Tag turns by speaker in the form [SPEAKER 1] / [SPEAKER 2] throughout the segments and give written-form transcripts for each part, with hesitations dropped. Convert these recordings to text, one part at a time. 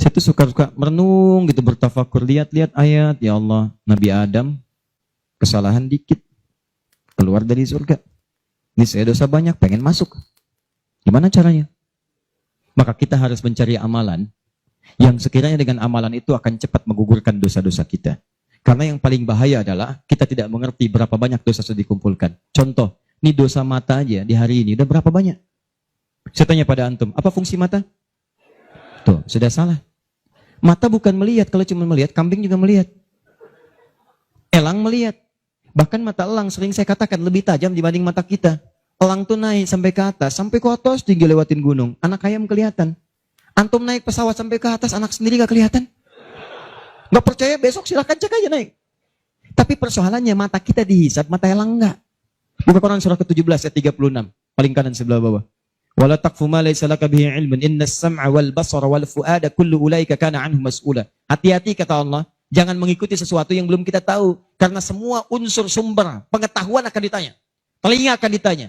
[SPEAKER 1] Saya tuh suka merenung gitu, bertafakur, lihat-lihat ayat, ya Allah, Nabi Adam kesalahan dikit, keluar dari surga. Ini saya dosa banyak, pengen masuk. Gimana caranya? Maka kita harus mencari amalan yang sekiranya dengan amalan itu akan cepat menggugurkan dosa-dosa kita. Karena yang paling bahaya adalah kita tidak mengerti berapa banyak dosa sudah dikumpulkan. Contoh, ini dosa mata aja di hari ini udah berapa banyak? Saya tanya pada antum, apa fungsi mata? Tuh, sudah salah. Mata bukan melihat, kalau cuma melihat, kambing juga melihat. Elang melihat. Bahkan mata elang sering saya katakan lebih tajam dibanding mata kita. Elang tuh naik sampai ke atas tinggi lewatin gunung. Anak ayam kelihatan. Antum naik pesawat sampai ke atas, anak sendiri gak kelihatan. Gak percaya, besok silahkan cek aja naik. Tapi persoalannya mata kita dihisap, mata elang enggak. Buka Quran surah ke-17 ayat 36. Paling kanan sebelah bawah. Wala taqfu ma laysa laka bihi ilmun innas sam'a wal basara wal fuada kullu ulaika kana anhu mas'ula. Hati-hati kata Allah, jangan mengikuti sesuatu yang belum kita tahu karena semua unsur sumber pengetahuan akan ditanya. Telinga akan ditanya,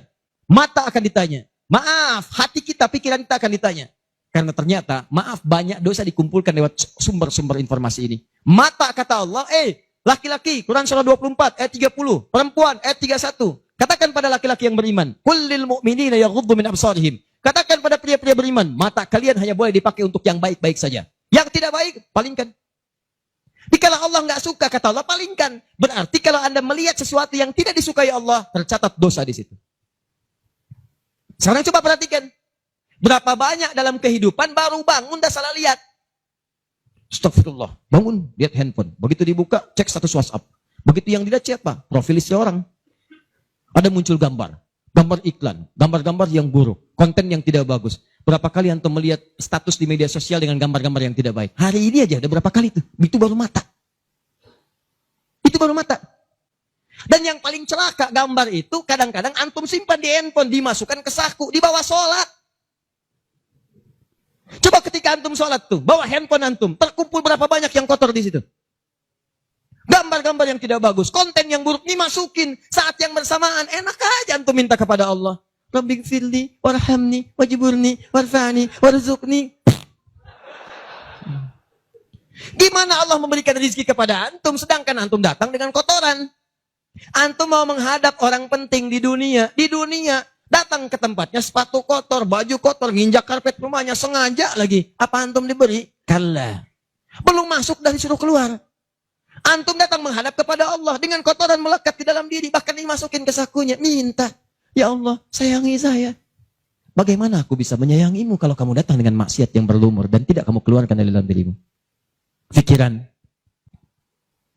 [SPEAKER 1] mata akan ditanya. Maaf, hati kita, pikiran kita akan ditanya. Karena ternyata, maaf, banyak dosa dikumpulkan lewat sumber-sumber informasi ini. Mata kata Allah, laki-laki, Quran surah 24 ayat 30, perempuan ayat 31. Katakan pada laki-laki yang beriman, kullil mu'minina yaghuddu min absarihim. Katakan pada pria-pria beriman, mata kalian hanya boleh dipakai untuk yang baik-baik saja. Yang tidak baik, palingkan. Dikala Allah nggak suka, kata Allah, palingkan. Berarti kalau Anda melihat sesuatu yang tidak disukai Allah, tercatat dosa di situ. Sekarang coba perhatikan. Berapa banyak dalam kehidupan baru bangun dah salah lihat. Astagfirullah. Bangun, lihat handphone. Begitu dibuka, cek status WhatsApp. Begitu yang dilihat siapa? Profil istri orang. Ada muncul gambar iklan, gambar-gambar yang buruk, konten yang tidak bagus. Berapa kali antum melihat status di media sosial dengan gambar-gambar yang tidak baik? Hari ini aja ada berapa kali tuh? Itu baru mata. Itu baru mata. Dan yang paling celaka gambar itu kadang-kadang antum simpan di handphone, dimasukkan ke saku, dibawa sholat. Coba ketika antum sholat tuh, bawa handphone antum, terkumpul berapa banyak yang kotor di situ? Gambar-gambar yang tidak bagus, konten yang buruk dimasukin saat yang bersamaan. Enak aja antum minta kepada Allah. Rabbighfirli, warhamni, wajiburni, warfani, warzuqni. Gimana Allah memberikan rezeki kepada antum sedangkan antum datang dengan kotoran? Antum mau menghadap orang penting di dunia, datang ke tempatnya sepatu kotor, baju kotor, nginjak karpet rumahnya sengaja lagi. Apa antum diberi? Kalla. Belum masuk dari suruh keluar. Antum datang menghadap kepada Allah dengan kotoran melekat di dalam diri, bahkan dimasukin ke sakunya, minta, ya Allah, sayangi saya. Bagaimana aku bisa menyayangimu kalau kamu datang dengan maksiat yang berlumur dan tidak kamu keluarkan dari dalam dirimu? Pikiran.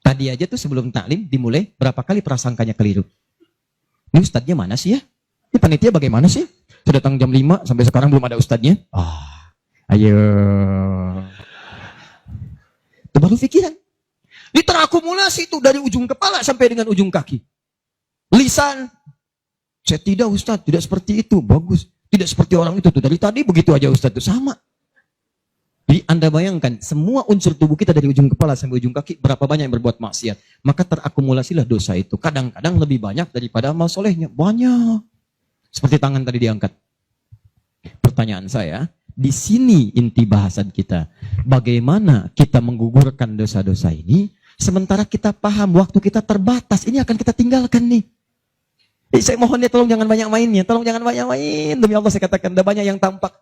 [SPEAKER 1] Tadi aja tuh sebelum taklim dimulai, berapa kali prasangkanya keliru. Ini ustadznya mana sih ya? Ini panitia bagaimana sih? Sudah datang jam 5, sampai sekarang belum ada ustadznya. Ayo. Itu baru pikiran. Diterakumulasi itu dari ujung kepala sampai dengan ujung kaki. Lisan. Saya tidak Ustaz, tidak seperti itu. Bagus. Tidak seperti orang itu tuh. Dari tadi begitu aja Ustaz itu sama. Jadi Anda bayangkan semua unsur tubuh kita dari ujung kepala sampai ujung kaki berapa banyak yang berbuat maksiat. Maka terakumulasilah dosa itu. Kadang-kadang lebih banyak daripada amal solehnya. Banyak. Seperti tangan tadi diangkat. Pertanyaan saya, di sini inti bahasan kita. Bagaimana kita menggugurkan dosa-dosa ini? Sementara kita paham waktu kita terbatas, ini akan kita tinggalkan nih. Saya mohon ya tolong jangan banyak mainnya, tolong jangan banyak main. Demi Allah saya katakan, ada banyak yang tampak.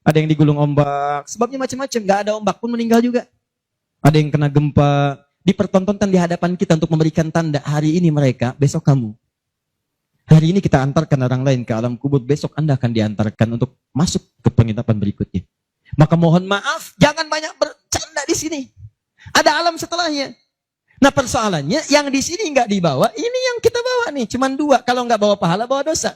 [SPEAKER 1] Ada yang digulung ombak, sebabnya macam-macam, gak ada ombak pun meninggal juga. Ada yang kena gempa, dipertontonkan di hadapan kita untuk memberikan tanda, hari ini mereka, besok kamu. Hari ini kita antarkan orang lain ke alam kubur, besok Anda akan diantarkan untuk masuk ke penginapan berikutnya. Maka mohon maaf, jangan banyak bercanda di sini. Ada alam setelahnya. Nah persoalannya yang di sini nggak dibawa, ini yang kita bawa nih, cuman 2. Kalau nggak bawa pahala, bawa dosa.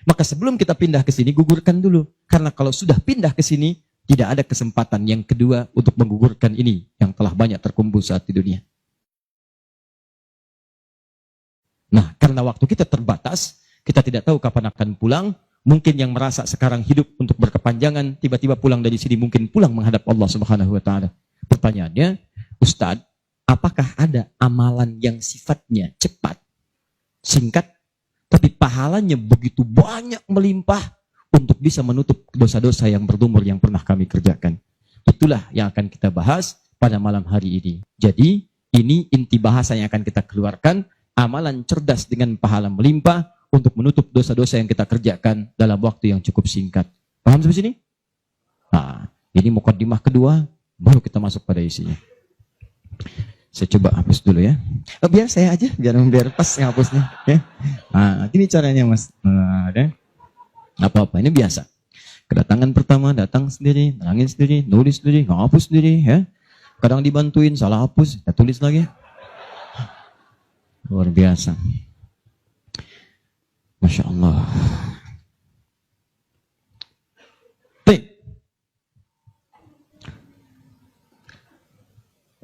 [SPEAKER 1] Maka sebelum kita pindah ke sini, gugurkan dulu. Karena kalau sudah pindah ke sini, tidak ada kesempatan yang kedua untuk menggugurkan ini yang telah banyak terkumpul saat di dunia. Nah, karena waktu kita terbatas, kita tidak tahu kapan akan pulang. Mungkin yang merasa sekarang hidup untuk berkepanjangan, tiba-tiba pulang dari sini, mungkin pulang menghadap Allah Subhanahu wa Ta'ala. Pertanyaannya, Ustadz, apakah ada amalan yang sifatnya cepat, singkat, tapi pahalanya begitu banyak melimpah untuk bisa menutup dosa-dosa yang berlumur yang pernah kami kerjakan? itulah yang akan kita bahas pada malam hari ini. Jadi, ini inti bahasa yang akan kita keluarkan, amalan cerdas dengan pahala melimpah untuk menutup dosa-dosa yang kita kerjakan dalam waktu yang cukup singkat. Paham sampai sini? Nah, ini mukaddimah kedua, baru kita masuk pada isinya. Saya coba hapus dulu ya. Biar saya aja, biar pas ngapusnya. Ya. Nah, ini caranya mas. Nah, apa-apa, ini biasa. Kedatangan pertama, datang sendiri, nangis sendiri, nulis sendiri, ngapus sendiri. Ya. Kadang dibantuin, salah hapus, kita tulis lagi. Luar biasa. Masya Allah.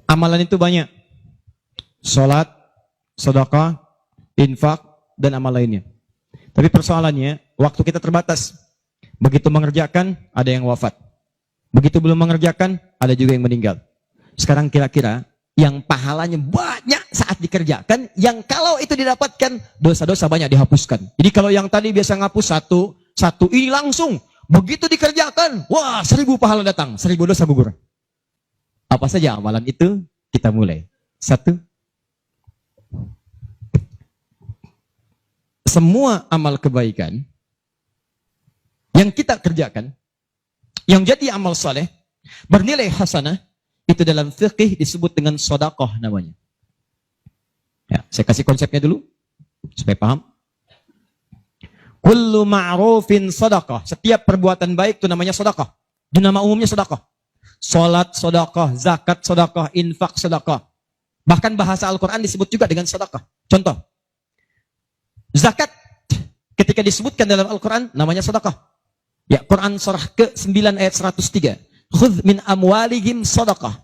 [SPEAKER 1] Amalan itu banyak. Salat, sedekah, infak, dan amal lainnya. Tapi persoalannya, waktu kita terbatas. Begitu mengerjakan, ada yang wafat. Begitu belum mengerjakan, ada juga yang meninggal. Sekarang kira-kira, yang pahalanya banyak saat dikerjakan, yang kalau itu didapatkan, dosa-dosa banyak dihapuskan. Jadi kalau yang tadi biasa ngapus satu ini langsung. Begitu dikerjakan, wah 1000 pahala datang, 1000 dosa gugur. Apa saja amalan itu? Kita mulai. 1. Semua amal kebaikan yang kita kerjakan, yang jadi amal saleh, bernilai hasanah, itu dalam fikih disebut dengan sedekah namanya. Ya, saya kasih konsepnya dulu, supaya paham. Kullu ma'rufin sedekah. Setiap perbuatan baik itu namanya sedekah. Itu nama umumnya sedekah. Salat sedekah, zakat sedekah, infak sedekah. Bahkan bahasa Al-Quran disebut juga dengan sedekah. Contoh, zakat ketika disebutkan dalam Al-Quran namanya sedekah. Ya, Quran surah ke-9 ayat 103. Khudh min amwalihim sedekah.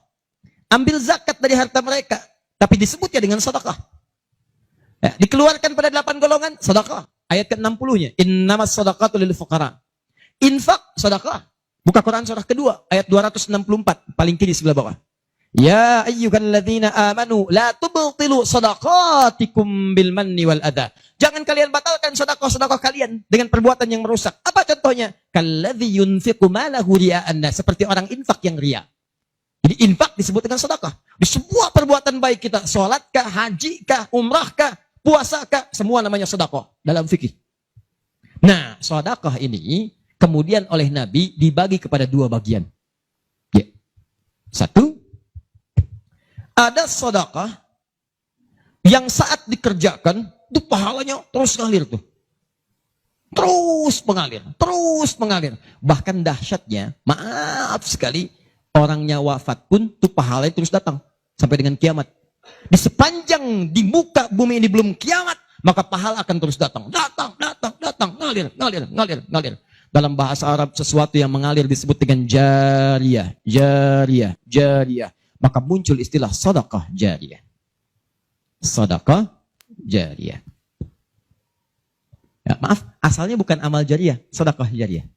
[SPEAKER 1] Ambil zakat dari harta mereka, tapi disebutnya dengan sedekah. Ya, dikeluarkan pada 8 golongan sedekah. Ayat ke-60-nya, innamas sedekatu lil fuqara. Infak sedekah. Buka Quran surah kedua, ayat 264, paling kiri sebelah bawah. Ya ayyuhalladzina amanu, la tubtilu sadaqatikum bil manni wal adha. Jangan kalian batalkan sedekah-sedekah kalian dengan perbuatan yang merusak. Apa contohnya? Kalladzi yunfiqu malahu ria'an nas, seperti orang infak yang ria. Jadi infak disebut dengan sedekah. Di semua perbuatan baik kita, salat kah, haji kah, umrah kah, puasa kah, semua namanya sedekah dalam fikih. Nah, sedekah ini kemudian oleh Nabi dibagi kepada 2 bagian. Ya. 1, ada sedekah yang saat dikerjakan itu pahalanya terus ngalir tuh. Terus mengalir. Bahkan dahsyatnya, maaf sekali, orangnya wafat pun tuh pahalanya terus datang sampai dengan kiamat. Di sepanjang di muka bumi ini belum kiamat, maka pahala akan terus datang, ngalir. Dalam bahasa Arab sesuatu yang mengalir disebut dengan jariyah. Maka muncul istilah sedekah jariyah. Sedekah jariyah. Ya, maaf, asalnya bukan amal jariyah, sedekah jariyah.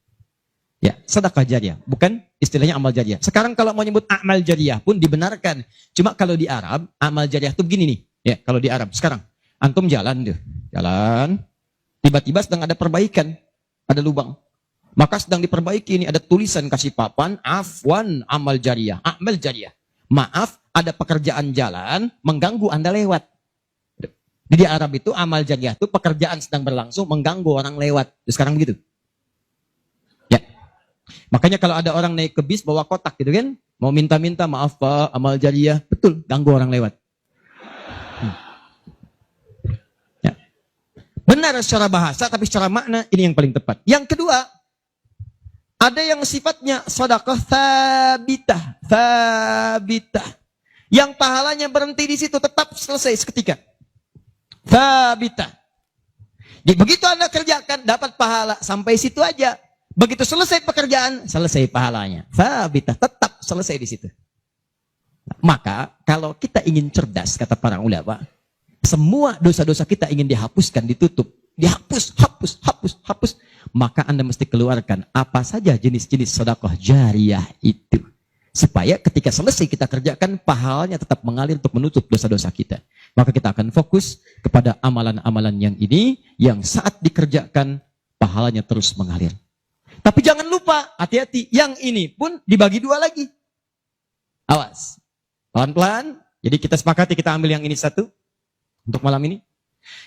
[SPEAKER 1] Ya, sedekah jariyah, bukan istilahnya amal jariyah. Sekarang kalau mau nyebut amal jariyah pun dibenarkan. Cuma kalau di Arab, amal jariyah itu begini nih. Ya, kalau di Arab sekarang, antum jalan, tiba-tiba sedang ada perbaikan, ada lubang. Maka sedang diperbaiki, ini ada tulisan kasih papan, afwan amal jariyah, amal jariyah. Maaf, ada pekerjaan jalan mengganggu Anda lewat. Di Arab itu amal jariyah itu pekerjaan sedang berlangsung mengganggu orang lewat. Sekarang begitu. Ya. Makanya kalau ada orang naik ke bis bawa kotak gitu kan, mau minta-minta maaf Pak, amal jariyah, betul, ganggu orang lewat. Ya. Benar secara bahasa, tapi secara makna ini yang paling tepat. Yang kedua, ada yang sifatnya sedekah thabitah. Yang pahalanya berhenti di situ, tetap selesai seketika. Thabitah. Jadi begitu Anda kerjakan, dapat pahala sampai situ aja. Begitu selesai pekerjaan, selesai pahalanya. Thabitah, tetap selesai di situ. Maka kalau kita ingin cerdas, kata para ulama, semua dosa-dosa kita ingin dihapuskan, ditutup. Dihapus, hapus. Maka Anda mesti keluarkan apa saja jenis-jenis sedekah jariyah itu. Supaya ketika selesai kita kerjakan, pahalanya tetap mengalir untuk menutup dosa-dosa kita. Maka kita akan fokus kepada amalan-amalan yang ini, yang saat dikerjakan, pahalanya terus mengalir. Tapi jangan lupa, hati-hati, yang ini pun dibagi 2 lagi. Awas. Pelan-pelan. Jadi kita sepakati kita ambil yang ini satu. Untuk malam ini.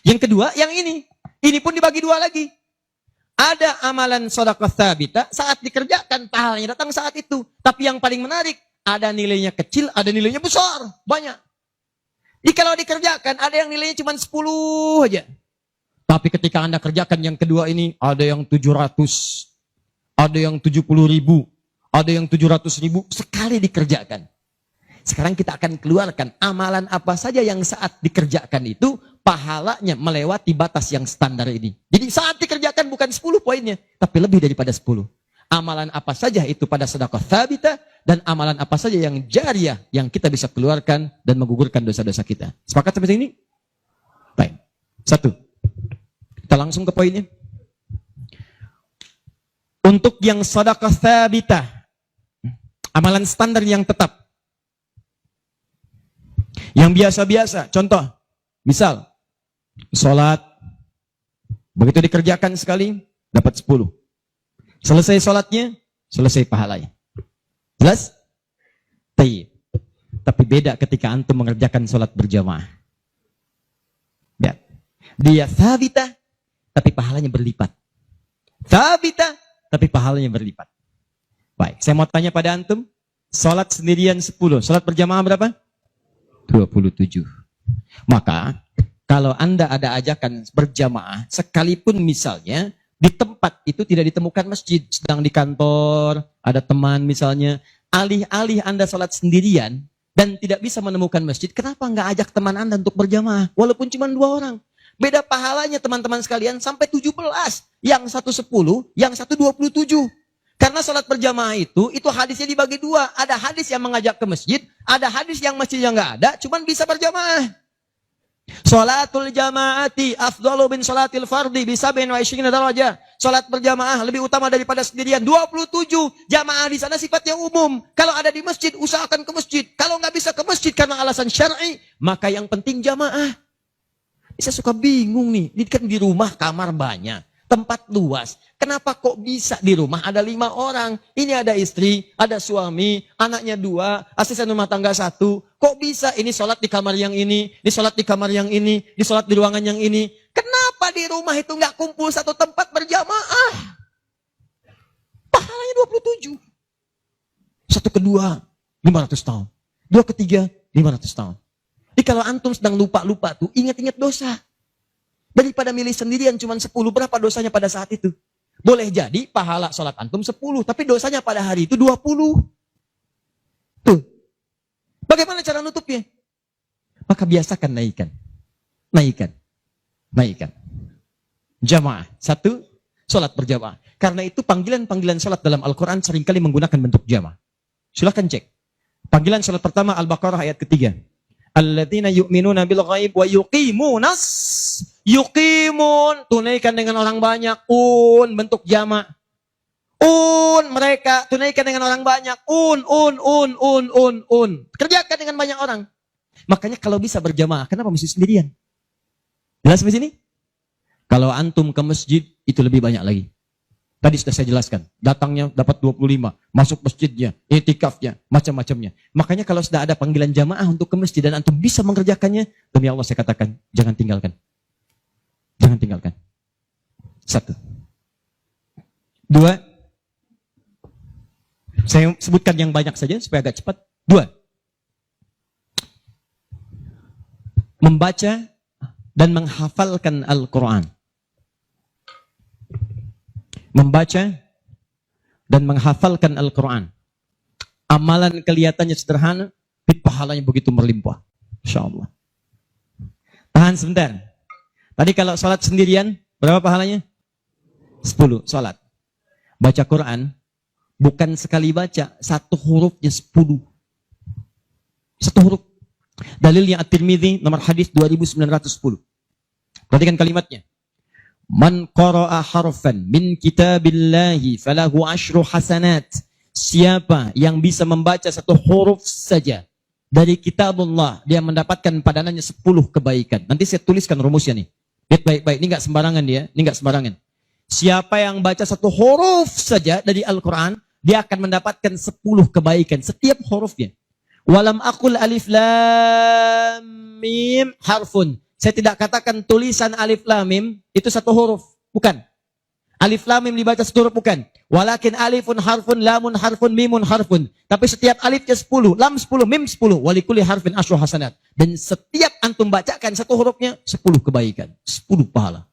[SPEAKER 1] Yang kedua, yang ini. Ini pun dibagi dua lagi. Ada amalan sedekah tsabita, saat dikerjakan pahalanya datang saat itu. Tapi yang paling menarik, ada nilainya kecil, ada nilainya besar, banyak. Jadi kalau dikerjakan, ada yang nilainya cuma 10 aja. Tapi ketika Anda kerjakan yang kedua ini, ada yang 700, ada yang 70.000, ada yang 700.000, sekali dikerjakan. Sekarang kita akan keluarkan amalan apa saja yang saat dikerjakan itu pahalanya melewati batas yang standar ini. Jadi saat dikerjakan bukan 10 poinnya, tapi lebih daripada 10. Amalan apa saja itu pada sedekah tsabita dan amalan apa saja yang jariyah yang kita bisa keluarkan dan menggugurkan dosa-dosa kita. Sepakat sampai sini? Baik. 1. Kita langsung ke poinnya. Untuk yang sedekah tsabita, amalan standar yang tetap. Yang biasa-biasa, contoh, misal, sholat, begitu dikerjakan sekali, dapat 10. Selesai sholatnya, selesai pahalanya. Jelas? Tapi beda ketika antum mengerjakan sholat berjamaah. Ya. Dia tsabita, tapi pahalanya berlipat. Tsabita, tapi pahalanya berlipat. Baik, saya mau tanya pada antum, sholat sendirian 10, sholat berjamaah berapa? 27. Maka kalau Anda ada ajakan berjamaah, sekalipun misalnya di tempat itu tidak ditemukan masjid, sedang di kantor, ada teman misalnya, alih-alih Anda sholat sendirian dan tidak bisa menemukan masjid, kenapa nggak ajak teman Anda untuk berjamaah? Walaupun cuma 2 orang. Beda pahalanya teman-teman sekalian sampai 17. Yang satu 10, yang satu 27. Karena sholat berjamaah itu hadisnya dibagi 2. Ada hadis yang mengajak ke masjid, ada hadis yang masjidnya nggak ada, cuman bisa berjamaah. Sholatul jamaati afdalu bin sholatil fardi bisa bin wa isyrina darajah. Sholat berjamaah lebih utama daripada sendirian. 27. Jamaah di sana sifatnya umum. Kalau ada di masjid, usahakan ke masjid. Kalau nggak bisa ke masjid karena alasan syar'i, maka yang penting jamaah. Saya suka bingung nih. Ini kan di rumah kamar banyak. Tempat luas. Kenapa kok bisa di rumah ada 5 orang? Ini ada istri, ada suami, anaknya 2, asisten rumah tangga 1. Kok bisa ini sholat di kamar yang ini sholat di kamar yang ini sholat di ruangan yang ini? Kenapa di rumah itu nggak kumpul satu tempat berjamaah? Pahalanya 27. Satu kedua, 500 tahun. 2 ketiga, 500 tahun. Jadi kalau antum sedang lupa-lupa tuh, ingat-ingat dosa. Daripada milih sendirian cuma 10, berapa dosanya pada saat itu? Boleh jadi pahala sholat antum 10, tapi dosanya pada hari itu 20. Tuh. Bagaimana cara nutupnya? Maka biasakan naikkan. Jamaah. 1, sholat berjamaah. Karena itu panggilan-panggilan sholat dalam Al-Quran seringkali menggunakan bentuk jamaah. Silahkan cek. Panggilan sholat pertama Al-Baqarah ayat ketiga. Alladzina yu'minuna bil ghaib wa yuqimun, tunaikan dengan orang banyak, bentuk jamak. Mereka tunaikan dengan orang banyak, kerjakan dengan banyak orang. Makanya kalau bisa berjamaah, kenapa mesti sendirian? Jelas sampai sini? Kalau antum ke masjid, itu lebih banyak lagi. Tadi sudah saya jelaskan, datangnya dapat 25, masuk masjidnya, i'tikafnya, macam-macamnya. Makanya kalau sudah ada panggilan jamaah untuk ke masjid dan antum bisa mengerjakannya, demi Allah saya katakan, jangan tinggalkan. Jangan tinggalkan. 1. 2. Saya sebutkan yang banyak saja supaya agak cepat. 2. Membaca dan menghafalkan Al-Quran. Membaca dan menghafalkan Al-Quran. Amalan kelihatannya sederhana, tapi pahalanya begitu berlimpah. InsyaAllah. Tahan sebentar. Tadi kalau sholat sendirian, berapa pahalanya? 10 sholat. Baca Quran, bukan sekali baca, 1 hurufnya 10. 1 huruf. Dalilnya At-Tirmidzi, nomor hadis 2910. Perhatikan kalimatnya. Man qara'a harfan min kitabillahi falahu 10 hasanat. Siapa yang bisa membaca 1 huruf saja dari kitabullah, dia mendapatkan padanannya 10 kebaikan. Nanti saya tuliskan rumusnya nih. Lihat baik-baik, ini enggak sembarangan dia, ini enggak sembarangan. Siapa yang baca 1 huruf saja dari Al-Quran, dia akan mendapatkan 10 kebaikan setiap hurufnya.
[SPEAKER 2] Walam akul alif lam mim harfun. Saya tidak katakan tulisan alif lam mim itu satu huruf, bukan. Alif lam mim dibaca satu huruf, bukan. Walakin alifun harfun, lamun harfun, mimun harfun. Tapi setiap alifnya 10, lam 10, mim 10. Walikuli harfin asyru hasanat. Dan setiap antum bacakan satu hurufnya 10 kebaikan, 10 pahala.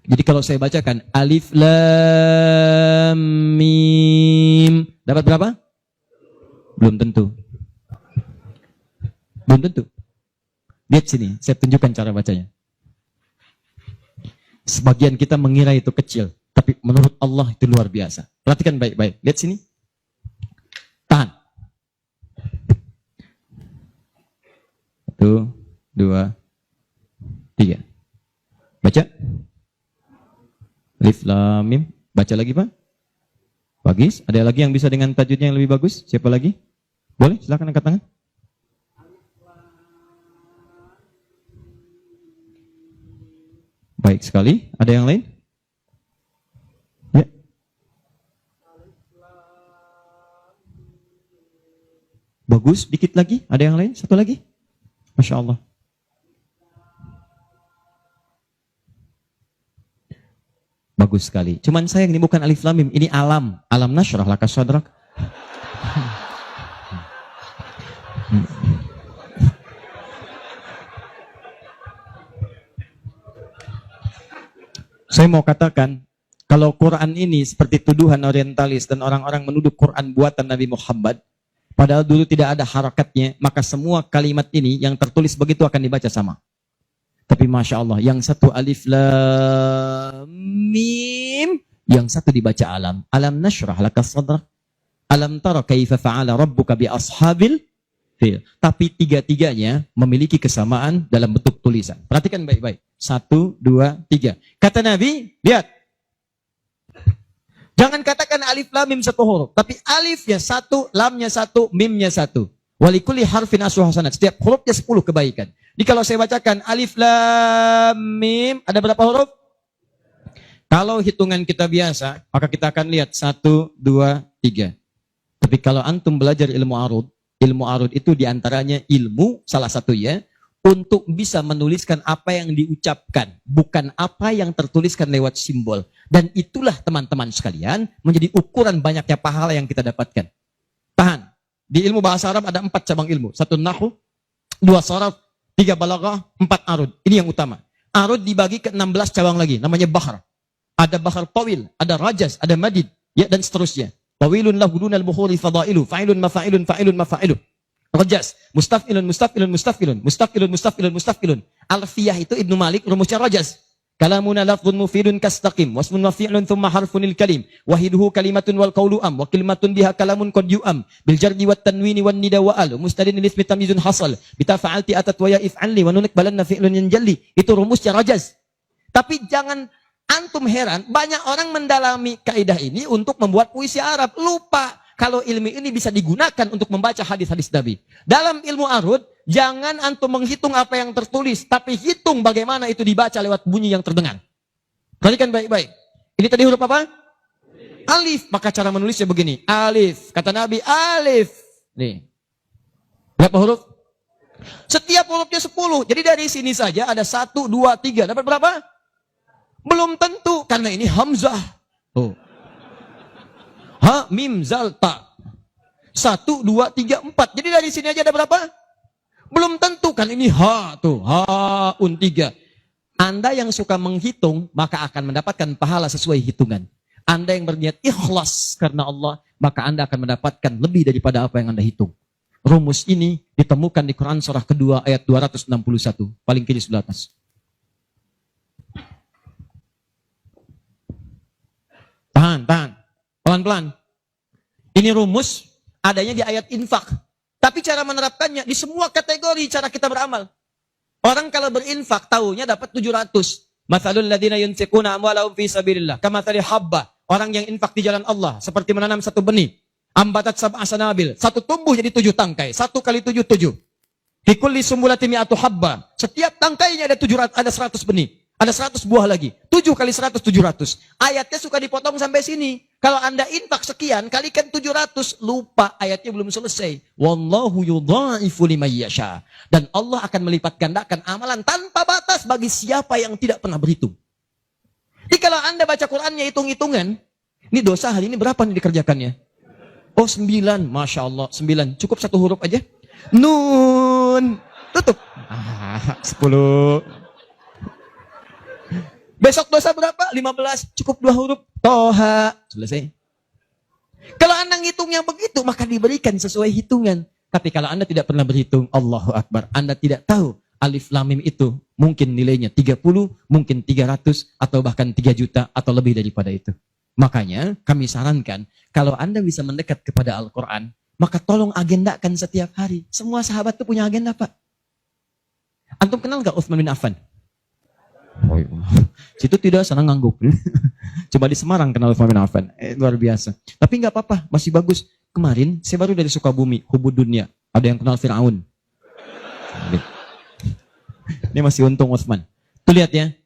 [SPEAKER 2] Jadi kalau saya bacakan alif lam mim, dapat berapa? Belum tentu. Belum tentu. Lihat sini, saya tunjukkan cara bacanya. Sebagian kita mengira itu kecil, tapi menurut Allah itu luar biasa. Perhatikan baik-baik. Lihat sini. Tahan. 1, 2, 3. Baca. Alif lam mim. Baca lagi, Pak. Bagus. Ada lagi yang bisa dengan tajwidnya yang lebih bagus? Siapa lagi? Boleh, silakan angkat tangan. Baik sekali. Ada yang lain? Ya. Bagus. Dikit lagi. Ada yang lain? Satu lagi. Masya Allah. Bagus sekali. Cuman sayang ini bukan alif lam mim, ini alam. Alam nasyrah laka sadrak. Saya mau katakan, kalau Quran ini seperti tuduhan orientalis dan orang-orang menuduh Quran buatan Nabi Muhammad, padahal dulu tidak ada harakatnya, maka semua kalimat ini yang tertulis begitu akan dibaca sama. Tapi Masya Allah, yang satu alif lam mim, yang satu dibaca alam. Alam nasyrah laka sadrak. Alam tara kaifa fa'ala rabbuka bi ashabil fil. Tapi tiga-tiganya memiliki kesamaan dalam bentuk tulisan. Perhatikan baik-baik. 1, 2, 3. Kata Nabi, lihat. Jangan katakan alif lam mim satu huruf, tapi alifnya 1, lamnya 1, mimnya 1. Walikuli harfin asyru hasanat. Setiap hurufnya 10 kebaikan. Jadi kalau saya bacakan alif lam mim, ada berapa huruf? Kalau hitungan kita biasa, maka kita akan lihat 1, 2, 3. Tapi kalau antum belajar ilmu arud itu diantaranya ilmu salah satu ya, untuk bisa menuliskan apa yang diucapkan, bukan apa yang tertuliskan lewat simbol. Dan itulah teman-teman sekalian menjadi ukuran banyaknya pahala yang kita dapatkan. Tahan. Di ilmu bahasa Arab ada 4 cabang ilmu. 1 nahwu, 2 sharaf, 3 balaghah, 4 arud. Ini yang utama. Arud dibagi ke 16 cabang lagi, namanya bahar. Ada bahar tawil, ada rajaz, ada madid, ya dan seterusnya. Tawilun lahu dunal bukhuri fadailu, fa'ilun mafa'ilun, fa'ilun mafa'ilun. Rajas, mustafilun, mustafilun, mustafilun, mustafilun, mustafilun, mustafilun. Alfiyah itu Ibnu Malik rumusnya rajas. Kalamuna lafdhun mufidun kastaqim, wasmun mafi'lun thumma harfunil kalim, wahiduhu kalimatun wal qawlu am, wa kalimatun biha kalamun qad yu'am, bil jardi wat tanwini wan nida wa al, mustadin ismi tamyizun hasal, bita fa'alti atat wa ya if'anli, wa nunik balanna fi'lun yanjalli. Itu rumusnya rajas. Tapi jangan antum heran, banyak orang mendalami kaidah ini untuk membuat puisi Arab. Lupa kalau ilmu ini bisa digunakan untuk membaca hadis-hadis Nabi. Dalam ilmu arud, jangan antum menghitung apa yang tertulis, tapi hitung bagaimana itu dibaca lewat bunyi yang terdengar. Perhatikan baik-baik. Ini tadi huruf apa? Alif. Maka cara menulisnya begini. Alif. Kata Nabi, alif. Nih. Berapa huruf? Setiap hurufnya 10. Jadi dari sini saja ada 1, 2, 3. Dapat berapa? Belum tentu. Karena ini hamzah. Oh. Ha, mim, zal, ta. 1, 2, 3, 4. Jadi dari sini aja ada berapa? Belum tentu kan ini ha tuh. Ha, un 3. Anda yang suka menghitung, maka akan mendapatkan pahala sesuai hitungan. Anda yang berniat ikhlas karena Allah, maka Anda akan mendapatkan lebih daripada apa yang Anda hitung. Rumus ini ditemukan di Quran surah kedua ayat 261. Paling kiri sebelah atas. Tahan, tahan. Pelan-pelan. Ini rumus adanya di ayat infak. Tapi cara menerapkannya di semua kategori cara kita beramal. Orang kalau berinfak tahunya dapat 700. Matsalul ladzina yunfiquna amwalahum fi sabilillah kamatsali habba. Orang yang infak di jalan Allah seperti menanam satu benih. Ambatat sab'a sanabil. Satu tumbuh jadi 7 tangkai. 1 kali 7, 7. Fi kulli sumbulatin mi'atu habba. Setiap tangkainya ada 700, ada 100 benih. Ada 100 buah lagi. 7 kali 100, 700. Ayatnya suka dipotong sampai sini. Kalau Anda infak sekian, kalikan 700, lupa ayatnya belum selesai. Wallahu yudha'ifu liman yasha. Dan Allah akan melipat gandakan amalan tanpa batas bagi siapa yang tidak pernah berhitung. Jadi kalau Anda baca Qur'annya hitung-hitungan, ini dosa hari ini berapa nih dikerjakannya? Oh 9, Masya Allah, 9. Cukup satu huruf aja. Nun. Tutup. 10. Besok dosa berapa? 15. Cukup 2 huruf. Toha. Selesai. Kalau Anda ngitungnya begitu, maka diberikan sesuai hitungan. Tapi kalau Anda tidak pernah berhitung, Allahu Akbar. Anda tidak tahu alif lam mim itu mungkin nilainya 30, mungkin 300, atau bahkan 3 juta, atau lebih daripada itu. Makanya kami sarankan, kalau Anda bisa mendekat kepada Al-Quran, maka tolong agendakan setiap hari. Semua sahabat itu punya agenda, Pak. Antum kenal gak Utsman bin Affan? Oh, iya. Situ tidak senang ngangguk. Coba di Semarang kenal Utsman bin Affan. Luar biasa. Tapi nggak apa-apa, masih bagus. Kemarin saya baru dari Sukabumi, Hubud Dunia. Ada yang kenal Fir'aun. Ini masih untung Utsman. Tuh lihat ya.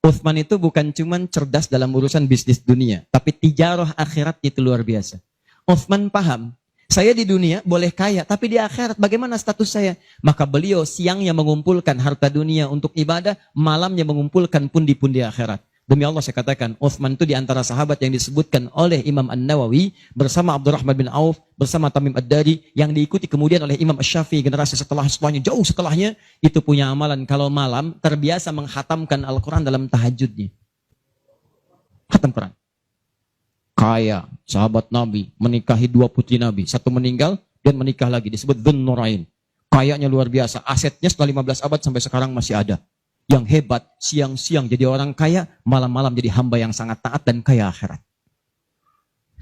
[SPEAKER 2] Utsman itu bukan cuman cerdas dalam urusan bisnis dunia, tapi tijarah akhirat itu luar biasa. Utsman paham, saya di dunia boleh kaya, tapi di akhirat bagaimana status saya? Maka beliau siangnya mengumpulkan harta dunia untuk ibadah, malamnya mengumpulkan pundi-pundi akhirat. Demi Allah saya katakan, Utsman itu di antara sahabat yang disebutkan oleh Imam An-Nawawi bersama Abdurrahman bin Auf, bersama Tamim Ad-Dari, yang diikuti kemudian oleh Imam Asy-Syafi'i generasi setelahnya, jauh setelahnya, itu punya amalan kalau malam terbiasa menghatamkan Al-Quran dalam tahajudnya. Khatam Quran. Kaya, sahabat Nabi, menikahi 2 putri Nabi. Satu meninggal, dan menikah lagi. Disebut Dzun Nurain. Kayanya luar biasa. Asetnya setelah 15 abad sampai sekarang masih ada. Yang hebat, siang-siang jadi orang kaya, malam-malam jadi hamba yang sangat taat dan kaya akhirat.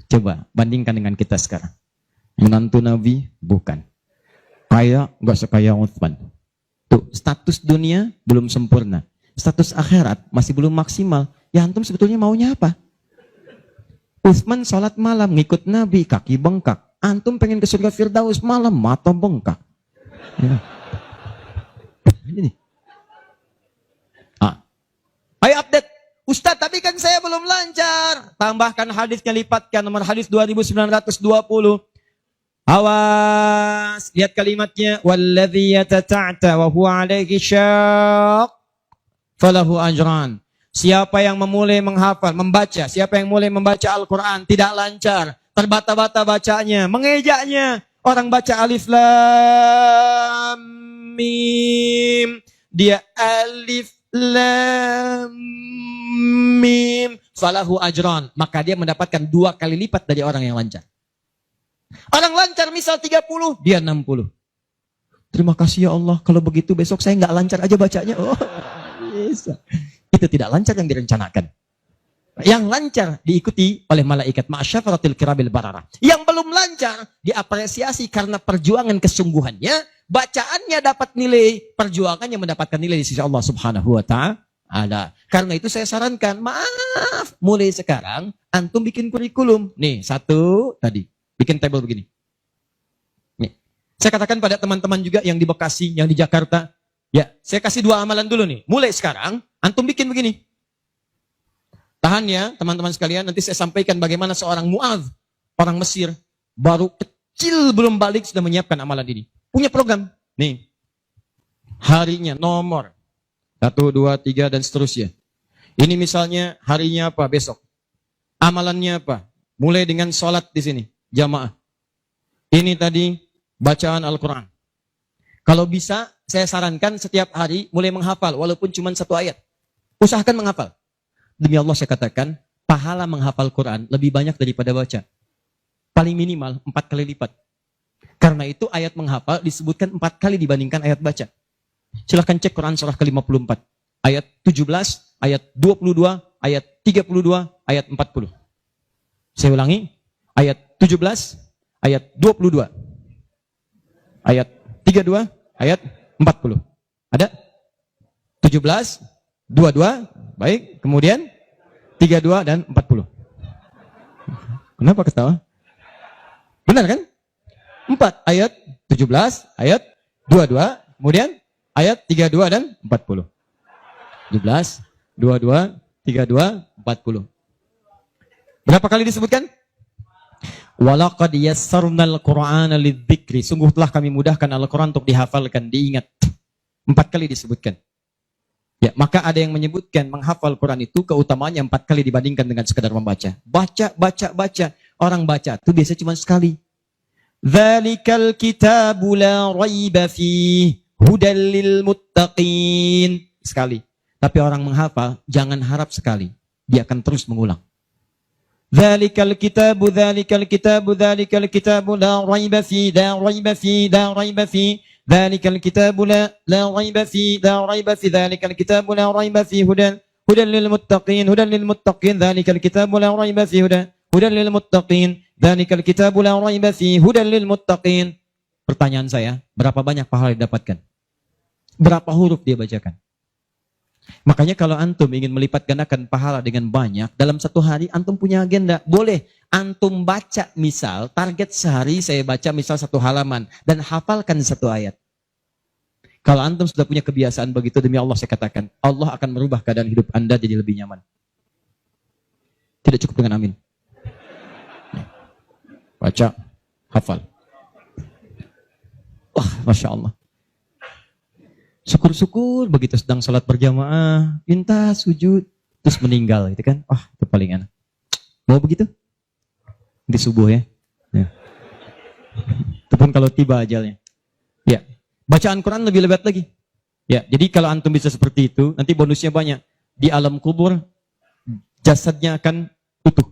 [SPEAKER 2] Coba, bandingkan dengan kita sekarang. Menantu Nabi, bukan. Kaya, nggak sekaya Utsman. Tuh, status dunia belum sempurna. Status akhirat masih belum maksimal. Ya antum sebetulnya maunya apa? Utsman sholat malam, ngikut Nabi, kaki bengkak. Antum pengen ke surga Firdaus malam, mata bengkak. Ya. Ini. Ayo update. Ustadz, tapi kan saya belum lancar. Tambahkan hadisnya, lipatkan nomor hadis 2920. Awas, lihat kalimatnya. Walladzi yatata'ta wa huwa alaihi syaq falahu ajran. Siapa yang memulai menghafal, membaca, siapa yang mulai membaca Al-Quran tidak lancar, terbata-bata bacanya, mengejaknya. Orang baca alif lam mim, dia alif lam mim, falahu ajran, maka dia mendapatkan 2 kali lipat dari orang yang lancar. Orang lancar misal 30, dia 60. Terima kasih ya Allah, kalau begitu besok saya nggak lancar aja bacanya. Oh, bisa. Itu tidak lancar yang direncanakan. Yang lancar diikuti oleh malaikat ma'asyafaratil kirabil bararah. Yang belum lancar diapresiasi karena perjuangan kesungguhannya, bacaannya dapat nilai, perjuangannya mendapatkan nilai di sisi Allah Subhanahu wa ta'ala. Karena itu saya sarankan, maaf, mulai sekarang antum bikin kurikulum. Nih, satu tadi, bikin tabel begini. Nih, saya katakan pada teman-teman juga yang di Bekasi, yang di Jakarta, ya, saya kasih 2 amalan dulu nih. Mulai sekarang, antum bikin begini. Tahan ya, teman-teman sekalian. Nanti saya sampaikan bagaimana seorang Mu'adz, orang Mesir, baru kecil belum balik sudah menyiapkan amalan ini. Punya program. Nih, harinya, nomor. 1, 2, 3, dan seterusnya. Ini misalnya harinya apa besok. Amalannya apa? Mulai dengan sholat di sini, jamaah. Ini tadi bacaan Al-Quran. Kalau bisa, saya sarankan setiap hari mulai menghafal, walaupun cuma 1 ayat. Usahakan menghafal. Demi Allah saya katakan, pahala menghafal Quran lebih banyak daripada baca. Paling minimal 4 kali lipat. Karena itu ayat menghafal disebutkan 4 kali dibandingkan ayat baca. Silahkan cek Quran surah ke-54. Ayat 17, ayat 22, ayat 32, ayat 40. Saya ulangi, ayat 17, ayat 22, ayat 32, ayat 40. Ada? 17, 22, baik. Kemudian 32 dan 40. Kenapa ketawa? Benar kan? 4 ayat 17, ayat 22, kemudian ayat 32 dan 40. 17, 22, 32, 40. Berapa kali disebutkan? Walaqad yassarnal Qur'ana lidzikri. Sungguh telah kami mudahkan Al-Quran untuk dihafalkan, diingat. 4 kali disebutkan. Ya, maka ada yang menyebutkan menghafal Quran itu keutamaannya 4 kali dibandingkan dengan sekadar membaca. Baca. Orang baca itu biasanya cuma sekali. Dzalikal kitabu la raiba fihi hudal lil muttaqin. Sekali. Tapi orang menghafal jangan harap sekali. Dia akan terus mengulang. Dzalikal kitabu la raiba fihi la raiba fihi Dzalikal kitabu la raiba fihi Dzalikal kitabu la raiba fihi hudan lil muttaqin Dzalikal kitabu la raiba fihi hudan lil muttaqin Dzalikal kitabu la raiba fihi hudan lil muttaqin. Pertanyaan saya, berapa banyak pahala didapatkan? Berapa huruf dia bacakan? Makanya kalau antum ingin melipat gandakan pahala dengan banyak, dalam satu hari antum punya agenda. Boleh antum baca, misal target sehari saya baca misal 1 halaman dan hafalkan 1 ayat. Kalau antum sudah punya kebiasaan begitu, demi Allah saya katakan, Allah akan merubah keadaan hidup anda jadi lebih nyaman. Tidak cukup dengan amin. Baca, hafal. Wah, Masya Allah. Syukur-syukur begitu sedang sholat berjamaah, minta sujud, terus meninggal gitu kan. Wah, itu paling enak. Mau begitu? Di subuh ya. Itu pun kalau tiba ajalnya. Ya, bacaan Quran lebih lebat lagi. Ya, jadi kalau antum bisa seperti itu, nanti bonusnya banyak. Di alam kubur, jasadnya akan utuh.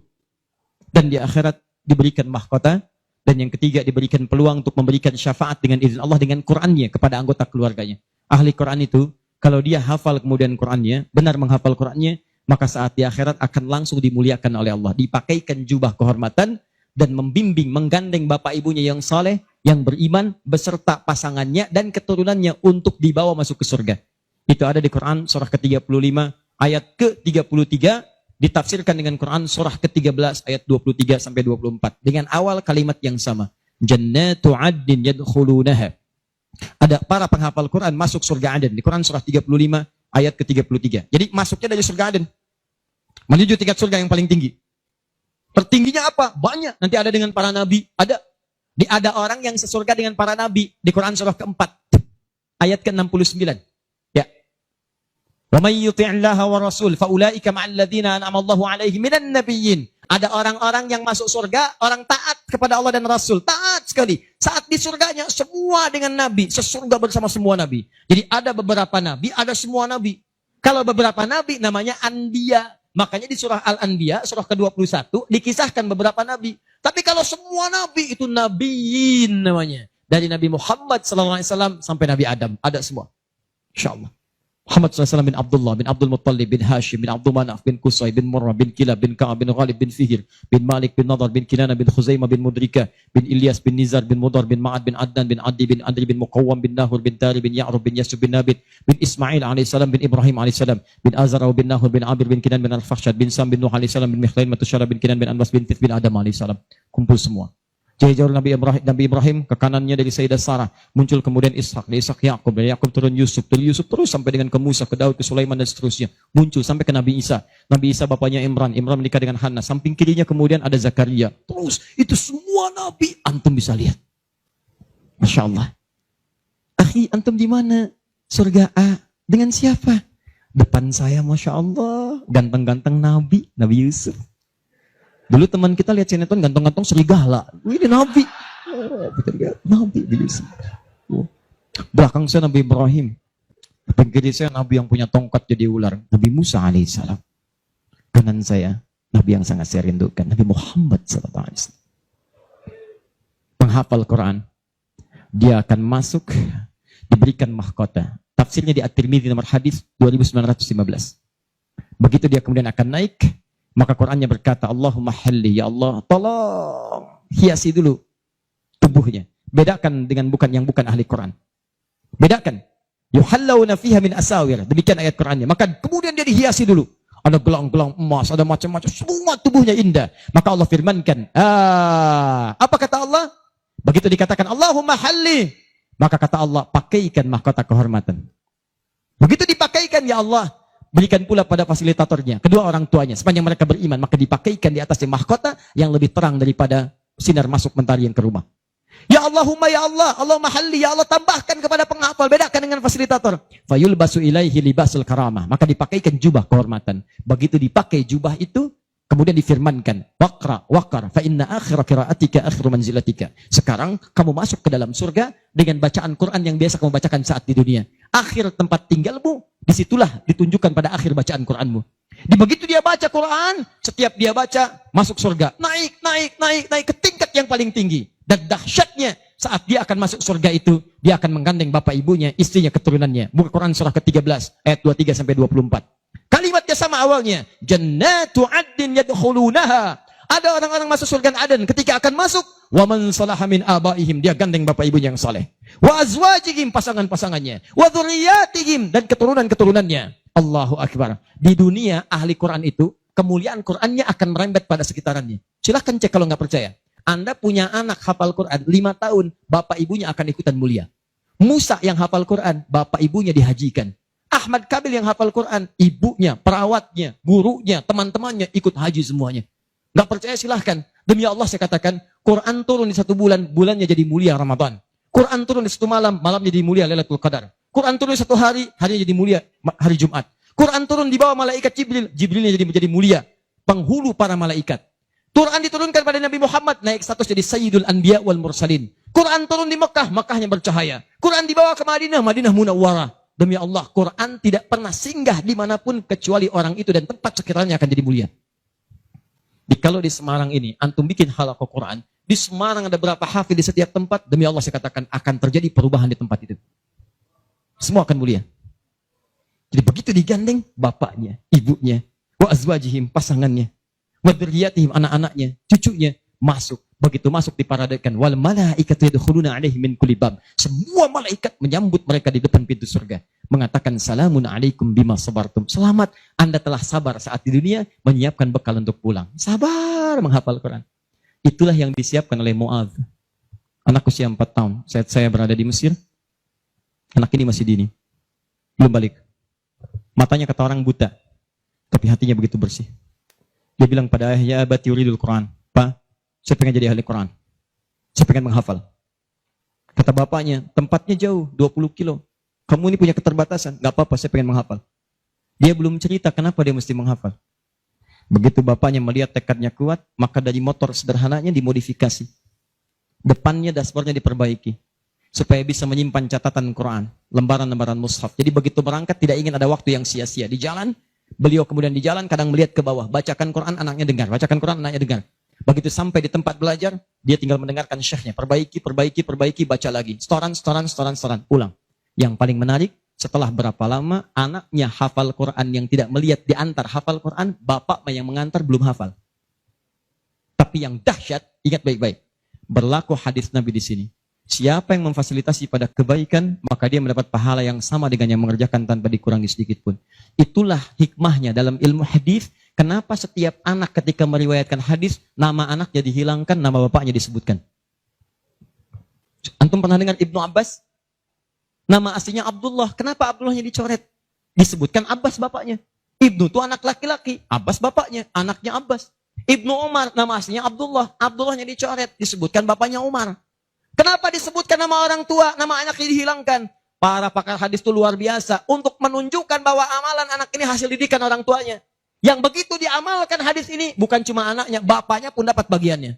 [SPEAKER 2] Dan di akhirat diberikan mahkota. Dan yang ketiga diberikan peluang untuk memberikan syafaat dengan izin Allah dengan Qurannya kepada anggota keluarganya. Ahli Quran itu, kalau dia hafal kemudian Qurannya, benar menghafal Qurannya, maka saat di akhirat akan langsung dimuliakan oleh Allah. Dipakaikan jubah kehormatan dan membimbing, menggandeng bapak ibunya yang saleh, yang beriman, beserta pasangannya dan keturunannya untuk dibawa masuk ke surga. Itu ada di Quran surah ke-35 ayat ke-33, ditafsirkan dengan Quran surah ke-13 ayat 23 sampai 24 dengan awal kalimat yang sama. Jannatu 'adnin yadkhulunaha. Ada para penghafal Quran masuk surga Aden di Quran surah 35 ayat ke-33. Jadi masuknya dari surga Aden menuju tingkat surga yang paling tinggi. Tertingginya apa? Banyak. Nanti ada dengan para nabi. Ada orang yang sesurga dengan para nabi di Quran surah ke-4 ayat ke-69. Ya. Wa may yuti'illaha wa rasul fa ulaika ma'al ladzina an'ama Allahu 'alaihim minan nabiyyin. Ada orang-orang yang masuk surga, orang taat kepada Allah dan Rasul. Taat sekali. Saat di surganya, semua dengan Nabi. Sesurga bersama semua Nabi. Jadi ada beberapa Nabi, ada semua Nabi. Kalau beberapa Nabi, namanya Anbiya. Makanya di surah Al-Anbiya, surah ke-21, dikisahkan beberapa Nabi. Tapi kalau semua Nabi, itu Nabiyin namanya. Dari Nabi Muhammad SAW sampai Nabi Adam. Ada semua. InsyaAllah. Muhammad SAW bin Abdullah, bin Abdul Muttalib, bin Hashim, bin Abdul Manaf, bin Qusay, bin Murrah, bin Kilab, bin Ka'ab, bin Ghalib, bin Fihir, bin Malik, bin Nadar, bin Kinana, bin Khuzaimah, bin Mudrika, bin Ilyas, bin Nizar, bin Mudar, bin Ma'ad, bin Adnan, bin Adi, bin Adri, bin Muqawwam, bin Nahur, bin Tari, bin Ya'rub, bin Yasub, bin Nabit, bin Ismail AS, bin Ibrahim AS, bin Azara, bin Nahur, bin Abir, bin Kinan, bin Al-Fakhshad, bin Sam, bin Nuh AS, bin Mihlain, Matusyara, bin Kinan, bin Anbas, bin Tith, bin Adam AS. Kumpul semua. Jauh Nabi Ibrahim ke kanannya dari Sayyidah Sarah, muncul kemudian Ishak, dari Ishak Yakub, dari Yakub turun Yusuf, dari Yusuf terus sampai dengan ke Musa, ke Daud, ke Sulaiman dan seterusnya, muncul sampai ke Nabi Isa. Nabi Isa bapaknya Imran menikah dengan Hannah, samping kirinya kemudian ada Zakaria. Terus itu semua nabi antum bisa lihat. Masya Allah. Akhi, antum di mana? Surga A dengan siapa? Depan saya, Masya Allah, ganteng-ganteng Nabi Yusuf. Dulu teman kita lihat sinetron ganteng-ganteng serigala. Ini Nabi. Oh, kita lihat Nabi Yusuf. Oh. Belakang saya Nabi Ibrahim. Depan kiri saya Nabi yang punya tongkat jadi ular. Nabi Musa alaihissalam. Kanan saya Nabi yang sangat saya rindukan. Nabi Muhammad SAW. Penghafal Quran. Dia akan masuk, diberikan mahkota. Tafsirnya di At-Tirmidzi nomor hadis 2915. Begitu dia kemudian akan naik, maka Qurannya berkata, Allahumma halli, ya Allah, tolong hiasi dulu tubuhnya. Bedakan dengan bukan ahli Quran. Bedakan. Yuhallawna fiha min asawir. Demikian ayat Qurannya. Maka kemudian dia dihiasi dulu. Ada gelang-gelang emas, ada macam-macam. Semua tubuhnya indah. Maka Allah firmankan. Apa kata Allah? Begitu dikatakan, Allahumma halli. Maka kata Allah, pakaikan mahkota kehormatan. Begitu dipakaikan, ya Allah, Berikan pula pada fasilitatornya, kedua orang tuanya. Sepanjang mereka beriman, maka dipakaikan di atasnya mahkota yang lebih terang daripada sinar masuk mentari yang ke rumah. Ya Allahumma ya Allah, Allahumma halli, ya Allah tambahkan kepada penghafal, bedakan dengan fasilitator. Fayulbasu ilaihi libasul karamah, maka dipakaikan jubah kehormatan. Begitu dipakai jubah itu, kemudian difirmankan, waqra, fa inna akhira qiraatika akhiru manzilatika. Sekarang kamu masuk ke dalam surga dengan bacaan Quran yang biasa kamu bacakan saat di dunia. Akhir tempat tinggalmu, disitulah ditunjukkan pada akhir bacaan Quranmu. Di begitu dia baca Quran, setiap dia baca, masuk surga. Naik ke tingkat yang paling tinggi. Dan dahsyatnya, saat dia akan masuk surga itu, dia akan menggandeng bapak ibunya, istrinya, keturunannya. Buka Quran surah ke-13, ayat 23 sampai 24. Kalimatnya sama awalnya. Jannatu addin yadkhulunaha. Ada orang-orang masuk surga Aden, ketika akan masuk, wa man salaha min abaihim, dia gandeng bapak ibunya yang saleh. Wa azwajihim, pasangan-pasangannya. Wa dzurriyyatihim, dan keturunan-keturunannya. Allahu akbar. Di dunia ahli Quran itu, kemuliaan Qurannya akan merembet pada sekitarannya. Silahkan cek kalau nggak percaya. Anda punya anak hafal Quran 5 tahun, bapak ibunya akan ikutan mulia. Musa yang hafal Quran, bapak ibunya dihajikan. Ahmad Kabil yang hafal Quran, ibunya, perawatnya, gurunya, teman-temannya ikut haji semuanya. Nggak percaya silahkan. Demi Allah saya katakan, Quran turun di 1 bulan, bulannya jadi mulia Ramadan. Quran turun di 1 malam, malamnya jadi mulia Lailatul Qadar. Quran turun di 1 hari, harinya jadi mulia hari Jumat. Quran turun di bawah malaikat Jibril, Jibrilnya jadi menjadi mulia, penghulu para malaikat. Quran diturunkan pada Nabi Muhammad, naik status jadi Sayyidul Anbiya wal Mursalin. Quran turun di Mekah, Mekahnya bercahaya. Quran dibawa ke Madinah, Madinah Munawwarah. Demi Allah, Quran tidak pernah singgah dimanapun kecuali orang itu dan tempat sekiranya akan jadi mulia. Kalau di Semarang ini, antum bikin halaqah Quran, di Semarang ada berapa hafid di setiap tempat, demi Allah saya katakan akan terjadi perubahan di tempat itu. Semua akan mulia. Jadi begitu digandeng, bapaknya, ibunya, wa azwajihim, pasangannya, wa dzurriyyatihim, anak-anaknya, cucunya, masuk. Begitu masuk diparadakan, wal malaikatu yadkhuluna alaihim min kulli bab. Semua malaikat menyambut mereka di depan pintu surga, mengatakan salamun alaikum bima sabartum. Selamat, Anda telah sabar saat di dunia menyiapkan bekal untuk pulang. Sabar menghafal Quran. Itulah yang disiapkan oleh Muadz. Anak usia 4 tahun, saat saya berada di Mesir, anak ini masih dini, belum balik. Matanya kata orang buta, tapi hatinya begitu bersih. Dia bilang pada ayahnya, abati yuridul Quran. Pak, saya pengen jadi ahli Quran. Saya pengen menghafal. Kata bapaknya, tempatnya jauh, 20 kilo. Kamu ini punya keterbatasan. Gak apa-apa, saya pengen menghafal. Dia belum cerita kenapa dia mesti menghafal. Begitu bapaknya melihat tekadnya kuat, maka dari motor sederhananya dimodifikasi. Depannya dashboardnya diperbaiki. Supaya bisa menyimpan catatan Quran. Lembaran-lembaran mushaf. Jadi begitu berangkat tidak ingin ada waktu yang sia-sia. Di jalan, beliau kemudian di jalan kadang melihat ke bawah. Bacakan Quran, anaknya dengar. Bacakan Quran, anaknya dengar. Begitu sampai di tempat belajar, dia tinggal mendengarkan syekhnya. Perbaiki, baca lagi. Setoran, pulang. Yang paling menarik, setelah berapa lama, anaknya hafal Quran yang tidak melihat diantar hafal Quran, bapak yang mengantar belum hafal. Tapi yang dahsyat, ingat baik-baik. Berlaku hadis Nabi di sini. Siapa yang memfasilitasi pada kebaikan, maka dia mendapat pahala yang sama dengan yang mengerjakan tanpa dikurangi sedikit pun. Itulah hikmahnya dalam ilmu hadis. Kenapa setiap anak ketika meriwayatkan hadis, nama anaknya dihilangkan, nama bapaknya disebutkan. Antum pernah dengar Ibnu Abbas? Nama aslinya Abdullah. Kenapa Abdullahnya dicoret? Disebutkan Abbas bapaknya. Ibnu itu anak laki-laki. Abbas bapaknya. Anaknya Abbas. Ibnu Umar, nama aslinya Abdullah. Abdullahnya dicoret. Disebutkan bapaknya Umar. Kenapa disebutkan nama orang tua, nama anaknya dihilangkan? Para pakar hadis itu luar biasa. Untuk menunjukkan bahwa amalan anak ini hasil didikan orang tuanya. Yang begitu diamalkan hadis ini, bukan cuma anaknya, bapaknya pun dapat bagiannya.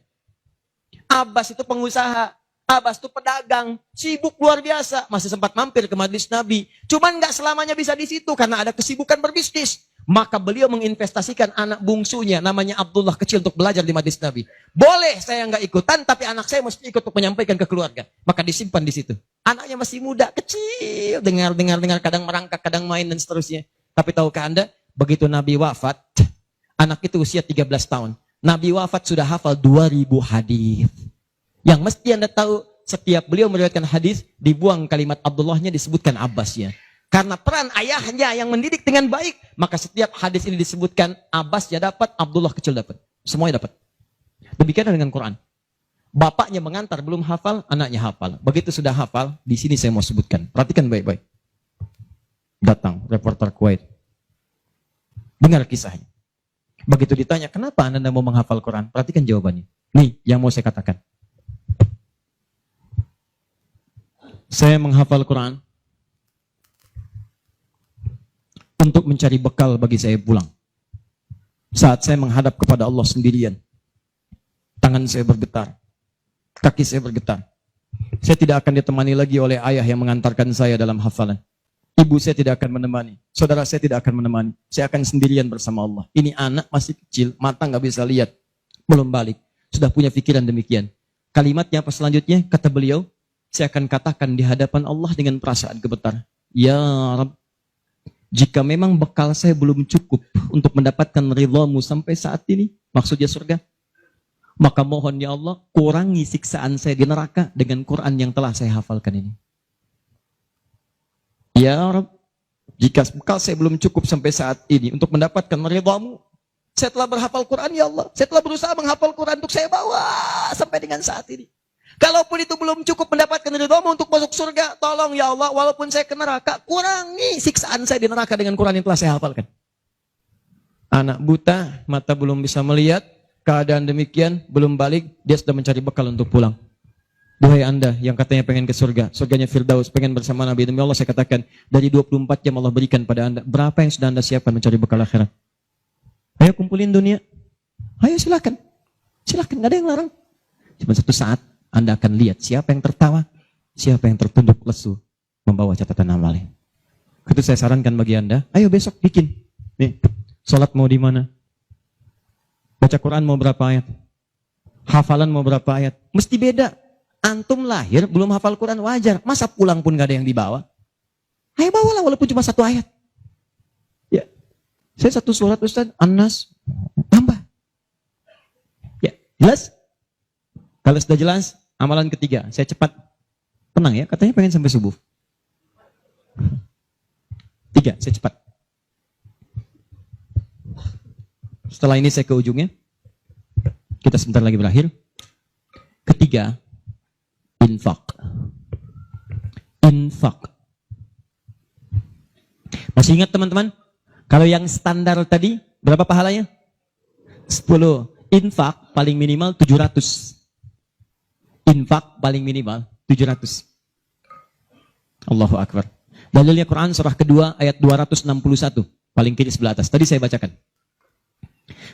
[SPEAKER 2] Abbas itu pengusaha, Abbas itu pedagang, sibuk luar biasa, masih sempat mampir ke majelis Nabi. Cuman nggak selamanya bisa di situ karena ada kesibukan berbisnis. Maka beliau menginvestasikan anak bungsunya, namanya Abdullah kecil untuk belajar di majelis Nabi. Boleh saya nggak ikutan, tapi anak saya mesti ikut untuk menyampaikan ke keluarga. Maka disimpan di situ. Anaknya masih muda, kecil, dengar, kadang merangkak, kadang main dan seterusnya. Tapi tahukah Anda? Begitu Nabi wafat, anak itu usia 13 tahun. Nabi wafat sudah hafal 2000 hadis. Yang mesti Anda tahu, setiap beliau meriwayatkan hadis, dibuang kalimat Abdullahnya, disebutkan Abbasnya. Karena peran ayahnya yang mendidik dengan baik, maka setiap hadis ini disebutkan Abbasnya dapat, Abdullah kecil dapat. Semuanya dapat. Demikian dengan Quran. Bapaknya mengantar, belum hafal, anaknya hafal. Begitu sudah hafal, di sini saya mau sebutkan. Perhatikan baik-baik. Datang reporter Kuwait. Dengar kisahnya. Begitu ditanya, kenapa Anda tidak mau menghafal Quran? Perhatikan jawabannya. Nih, yang mau saya katakan. Saya menghafal Quran untuk mencari bekal bagi saya pulang. Saat saya menghadap kepada Allah sendirian, tangan saya bergetar, kaki saya bergetar. Saya tidak akan ditemani lagi oleh ayah yang mengantarkan saya dalam hafalan. Ibu saya tidak akan menemani, saudara saya tidak akan menemani. Saya akan sendirian bersama Allah. Ini anak masih kecil, mata nggak bisa lihat, belum balik, sudah punya pikiran demikian. Kalimatnya apa selanjutnya? Kata beliau, saya akan katakan di hadapan Allah dengan perasaan gemetar. Ya Rabb, jika memang bekal saya belum cukup untuk mendapatkan ridhamu sampai saat ini, maksudnya surga, maka mohon ya Allah, kurangi siksaan saya di neraka dengan Quran yang telah saya hafalkan ini. Ya Rabb, jika bekal saya belum cukup sampai saat ini untuk mendapatkan ridhamu, saya telah berhafal Quran ya Allah. Saya telah berusaha menghafal Quran untuk saya bawa sampai dengan saat ini. Kalaupun itu belum cukup mendapatkan ridhamu untuk masuk surga, tolong ya Allah, walaupun saya ke neraka, kurangi siksaan saya di neraka dengan Quran yang telah saya hafalkan. Anak buta, mata belum bisa melihat, keadaan demikian, belum balik, dia sudah mencari bekal untuk pulang. Duhai Anda yang katanya pengen ke surga, surganya Firdaus, pengen bersama Nabi, demi Allah saya katakan, dari 24 jam Allah berikan pada Anda, berapa yang sudah Anda siapkan mencari bekal akhirat? Ayo kumpulin dunia. Ayo silakan. Silakan, gak ada yang larang. Cuma satu saat Anda akan lihat siapa yang tertawa, siapa yang tertunduk lesu membawa catatan amalnya. Itu saya sarankan bagi Anda, ayo besok bikin. Nih, sholat mau di mana? Baca Quran mau berapa ayat? Hafalan mau berapa ayat? Mesti beda. Antum lahir belum hafal Quran wajar. Masa pulang pun gak ada yang dibawa? Ayo bawalah walaupun cuma satu ayat. Ya, saya satu surat Ustaz, An-Nas, tambah. Ya, jelas? Kalau sudah jelas, amalan ketiga, saya cepat. Tenang ya, katanya pengen sampai subuh. 3, saya cepat. Setelah ini saya ke ujungnya. Kita sebentar lagi berakhir. Ketiga, infak. Infak. Masih ingat teman-teman? Kalau yang standar tadi, berapa pahalanya? 10. Infak paling minimal 700. Infak paling minimal 700. Allahu Akbar. Dalilnya Quran surah kedua ayat 261. Paling kiri sebelah atas. Tadi saya bacakan.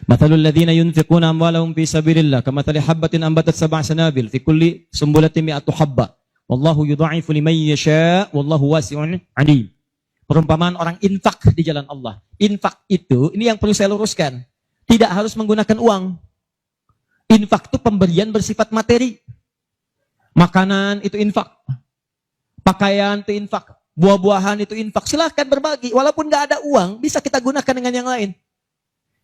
[SPEAKER 2] Mathalul ladzina yunfiquna amwalahum fi sabilillah kamathali habbatin ambatat sab'a sanabil fi kulli sumbulatin mi'atu habba. Wallahu yudha'ifu liman yasha' wallahu wasi'un 'alim. Perumpamaan orang infak di jalan Allah. Infak itu, ini yang perlu saya luruskan. Tidak harus menggunakan uang. Infak itu pemberian bersifat materi. Makanan itu infak. Pakaian itu infak. Buah-buahan itu infak. Silahkan berbagi. Walaupun nggak ada uang, bisa kita gunakan dengan yang lain.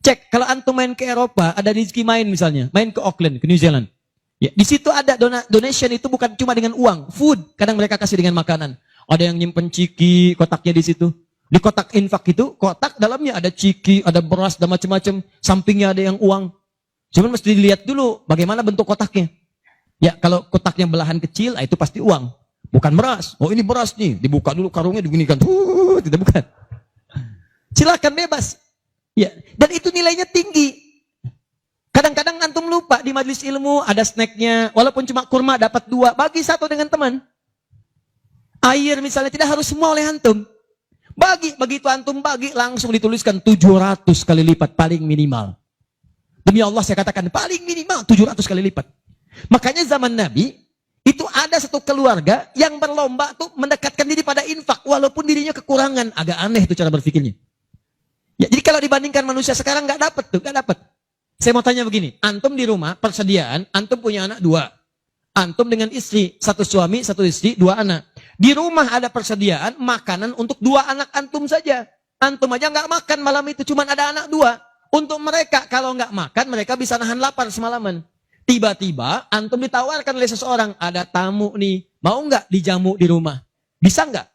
[SPEAKER 2] Cek, kalau antum main ke Eropa, ada rezeki main misalnya. Main ke Auckland, ke New Zealand. Ya, di situ ada donation itu bukan cuma dengan uang. Food, kadang mereka kasih dengan makanan. Ada yang nyimpen ciki, kotaknya di situ. Di kotak infak itu, kotak dalamnya ada ciki, ada beras, dan macam-macam. Sampingnya ada yang uang. Cuman mesti dilihat dulu bagaimana bentuk kotaknya. Ya, kalau kotaknya belahan kecil, itu pasti uang. Bukan beras. Oh ini beras nih. Dibuka dulu karungnya, diginikan. Tidak bukan. Silakan bebas. Ya, dan itu nilainya tinggi. Kadang-kadang antum lupa di majelis ilmu ada snacknya. Walaupun cuma kurma dapat 2. Bagi 1 dengan teman. Air misalnya tidak harus semua oleh antum. Begitu antum bagi langsung dituliskan 700 kali lipat paling minimal. Demi Allah saya katakan paling minimal 700 kali lipat. Makanya zaman Nabi itu ada satu keluarga yang berlomba tuh mendekatkan diri pada infak walaupun dirinya kekurangan. Agak aneh itu cara berpikirnya. Ya, jadi kalau dibandingkan manusia sekarang nggak dapat. Saya mau tanya begini, antum di rumah persediaan, antum punya anak 2. Antum dengan istri, 1 suami, 1 istri, 2 anak. Di rumah ada persediaan makanan untuk 2 anak antum saja. Antum aja nggak makan malam itu, cuma ada anak 2. Untuk mereka, kalau nggak makan, mereka bisa nahan lapar semalaman. Tiba-tiba, antum ditawarkan oleh seseorang, ada tamu nih, mau nggak dijamu di rumah? Bisa nggak?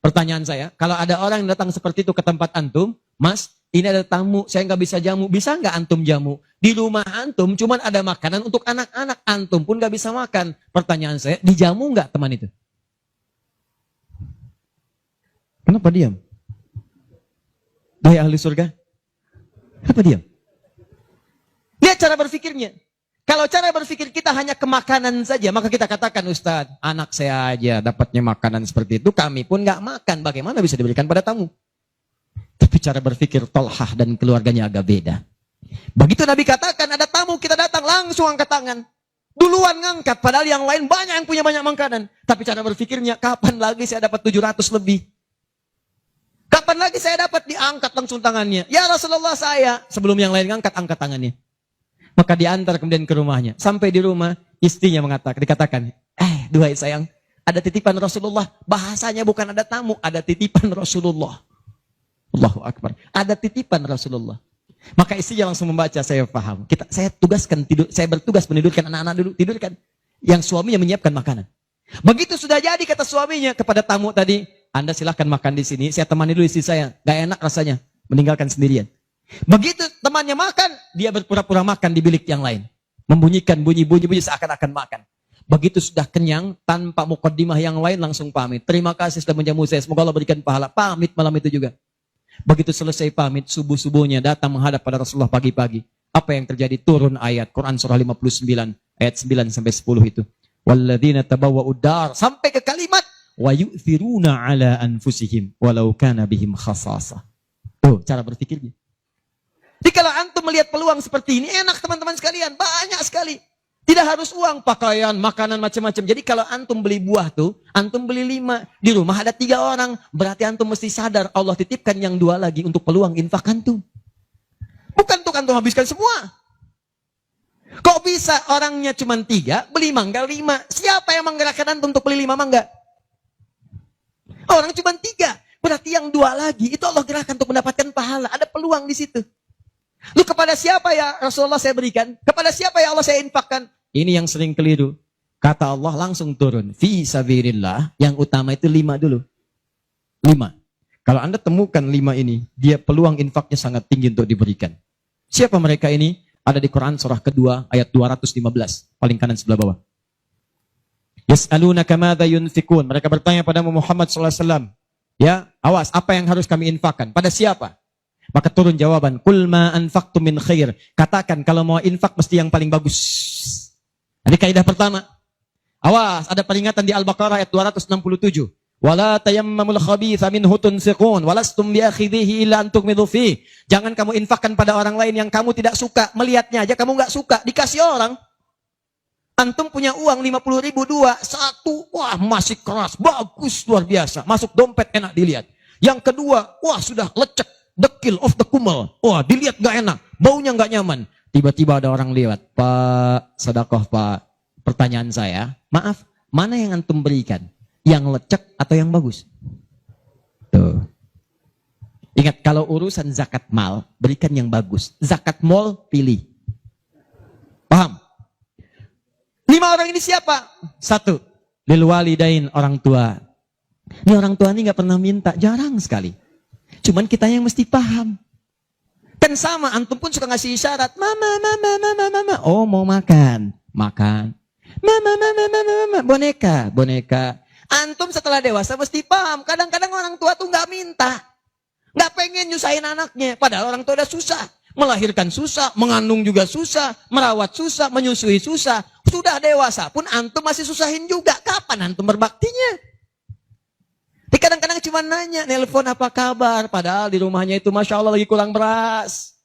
[SPEAKER 2] Pertanyaan saya, kalau ada orang yang datang seperti itu ke tempat antum, Mas, ini ada tamu, saya nggak bisa jamu, bisa nggak antum jamu? Di rumah antum cuma ada makanan untuk anak-anak, antum pun nggak bisa makan. Pertanyaan saya, dijamu nggak teman itu? Kenapa diam? Dari ahli surga? Apa diam? Lihat cara berpikirnya. Kalau cara berpikir kita hanya ke makanan saja, maka kita katakan, Ustadz, anak saya aja dapatnya makanan seperti itu, kami pun nggak makan. Bagaimana bisa diberikan pada tamu? Tapi cara berpikir Tolhah dan keluarganya agak beda. Begitu Nabi katakan ada tamu, kita datang langsung angkat tangan. Duluan ngangkat, padahal yang lain banyak yang punya banyak makanan. Tapi cara berpikirnya, kapan lagi saya dapat 700 lebih? Kapan lagi saya dapat diangkat langsung tangannya? Ya Rasulullah saya. Sebelum yang lain ngangkat, angkat tangannya. Maka diantar kemudian ke rumahnya. Sampai di rumah, istrinya dikatakan, duhai sayang, ada titipan Rasulullah. Bahasanya bukan ada tamu, ada titipan Rasulullah. Allahu Akbar. Ada titipan Rasulullah. Maka istrinya langsung membaca, saya paham. Saya bertugas menidurkan anak-anak dulu, tidurkan. Yang suaminya menyiapkan makanan. Begitu sudah jadi kata suaminya kepada tamu tadi, Anda silahkan makan di sini, saya temani dulu istri saya. Gak enak rasanya, meninggalkan sendirian. Begitu temannya makan, dia berpura-pura makan di bilik yang lain. Membunyikan bunyi-bunyi seakan-akan makan. Begitu sudah kenyang, tanpa mukaddimah yang lain langsung pamit. Terima kasih sudah menjamu saya, semoga Allah berikan pahala. Pamit malam itu juga. Begitu selesai pamit, subuh-subuhnya datang menghadap pada Rasulullah pagi-pagi. Apa yang terjadi? Turun ayat Quran surah 59 ayat 9 sampai 10 itu. Walladzina tabawwa'ud dar sampai ke kalimat wa yu'thiruna ala anfusihim walau kana bihim khasasah. Tuh cara berpikirnya. Jadi kalau antum melihat peluang seperti ini enak teman-teman sekalian, banyak sekali. Tidak harus uang, pakaian, makanan macam-macam. Jadi kalau antum beli buah tuh, antum beli 5. Di rumah ada 3 orang. Berarti antum mesti sadar Allah titipkan yang 2 lagi untuk peluang infak antum. Bukan untuk antum habiskan semua. Kok bisa orangnya cuma 3, beli mangga 5. Siapa yang menggerakkan antum untuk beli 5 mangga? Orang cuma 3. Berarti yang 2 lagi, itu Allah gerakkan untuk mendapatkan pahala. Ada peluang di situ. Lu kepada siapa ya Rasulullah saya berikan? Kepada siapa ya Allah saya infakkan? Ini yang sering keliru. Kata Allah langsung turun. Fi sabilillah. Yang utama itu 5 dulu. 5. Kalau Anda temukan 5 ini, dia peluang infaknya sangat tinggi untuk diberikan. Siapa mereka ini? Ada di Quran surah kedua ayat 215. Paling kanan sebelah bawah. Yas'alunaka madza yunfikun. Mereka bertanya pada Muhammad SAW. Ya, awas, apa yang harus kami infakkan? Pada siapa? Maka turun jawaban, Qul ma anfaqtum min khair. Katakan kalau mau infak mesti yang paling bagus. Ini kaidah pertama. Awas, ada peringatan di Al-Baqarah ayat 267. Wala tayammamul khabitha minhu tunfiqun walastum biakhidhihi illa an tughmidu fi. Jangan kamu infakkan pada orang lain yang kamu tidak suka. Melihatnya aja kamu enggak suka, dikasih orang. Antum punya uang 50.000 2, 1, wah masih keras, bagus luar biasa. Masuk dompet enak dilihat. Yang kedua, wah sudah lecek, dekil of the kumel. Wah dilihat gak enak, baunya gak nyaman. Tiba-tiba ada orang lewat, Pak, sedekah Pak. Pertanyaan saya, maaf, mana yang antum berikan? Yang lecek atau yang bagus? Tuh. Ingat, kalau urusan zakat mal, berikan yang bagus. Zakat mal, pilih. Paham? 5 orang ini siapa? 1, lil walidain, orang tua. Ini orang tua ini gak pernah minta, jarang sekali. Cuman kita yang mesti paham. Kan sama, antum pun suka ngasih isyarat. Mama. Oh mau makan. Makan. Mama. Boneka. Antum setelah dewasa mesti paham. Kadang-kadang orang tua tuh gak minta. Gak pengen nyusahin anaknya. Padahal orang tua udah susah. Melahirkan susah, mengandung juga susah, merawat susah, menyusui susah. Sudah dewasa pun antum masih susahin juga. Kapan antum berbaktinya? Kadang-kadang cuma nanya, nelpon apa kabar. Padahal di rumahnya itu Masya Allah lagi kurang beras.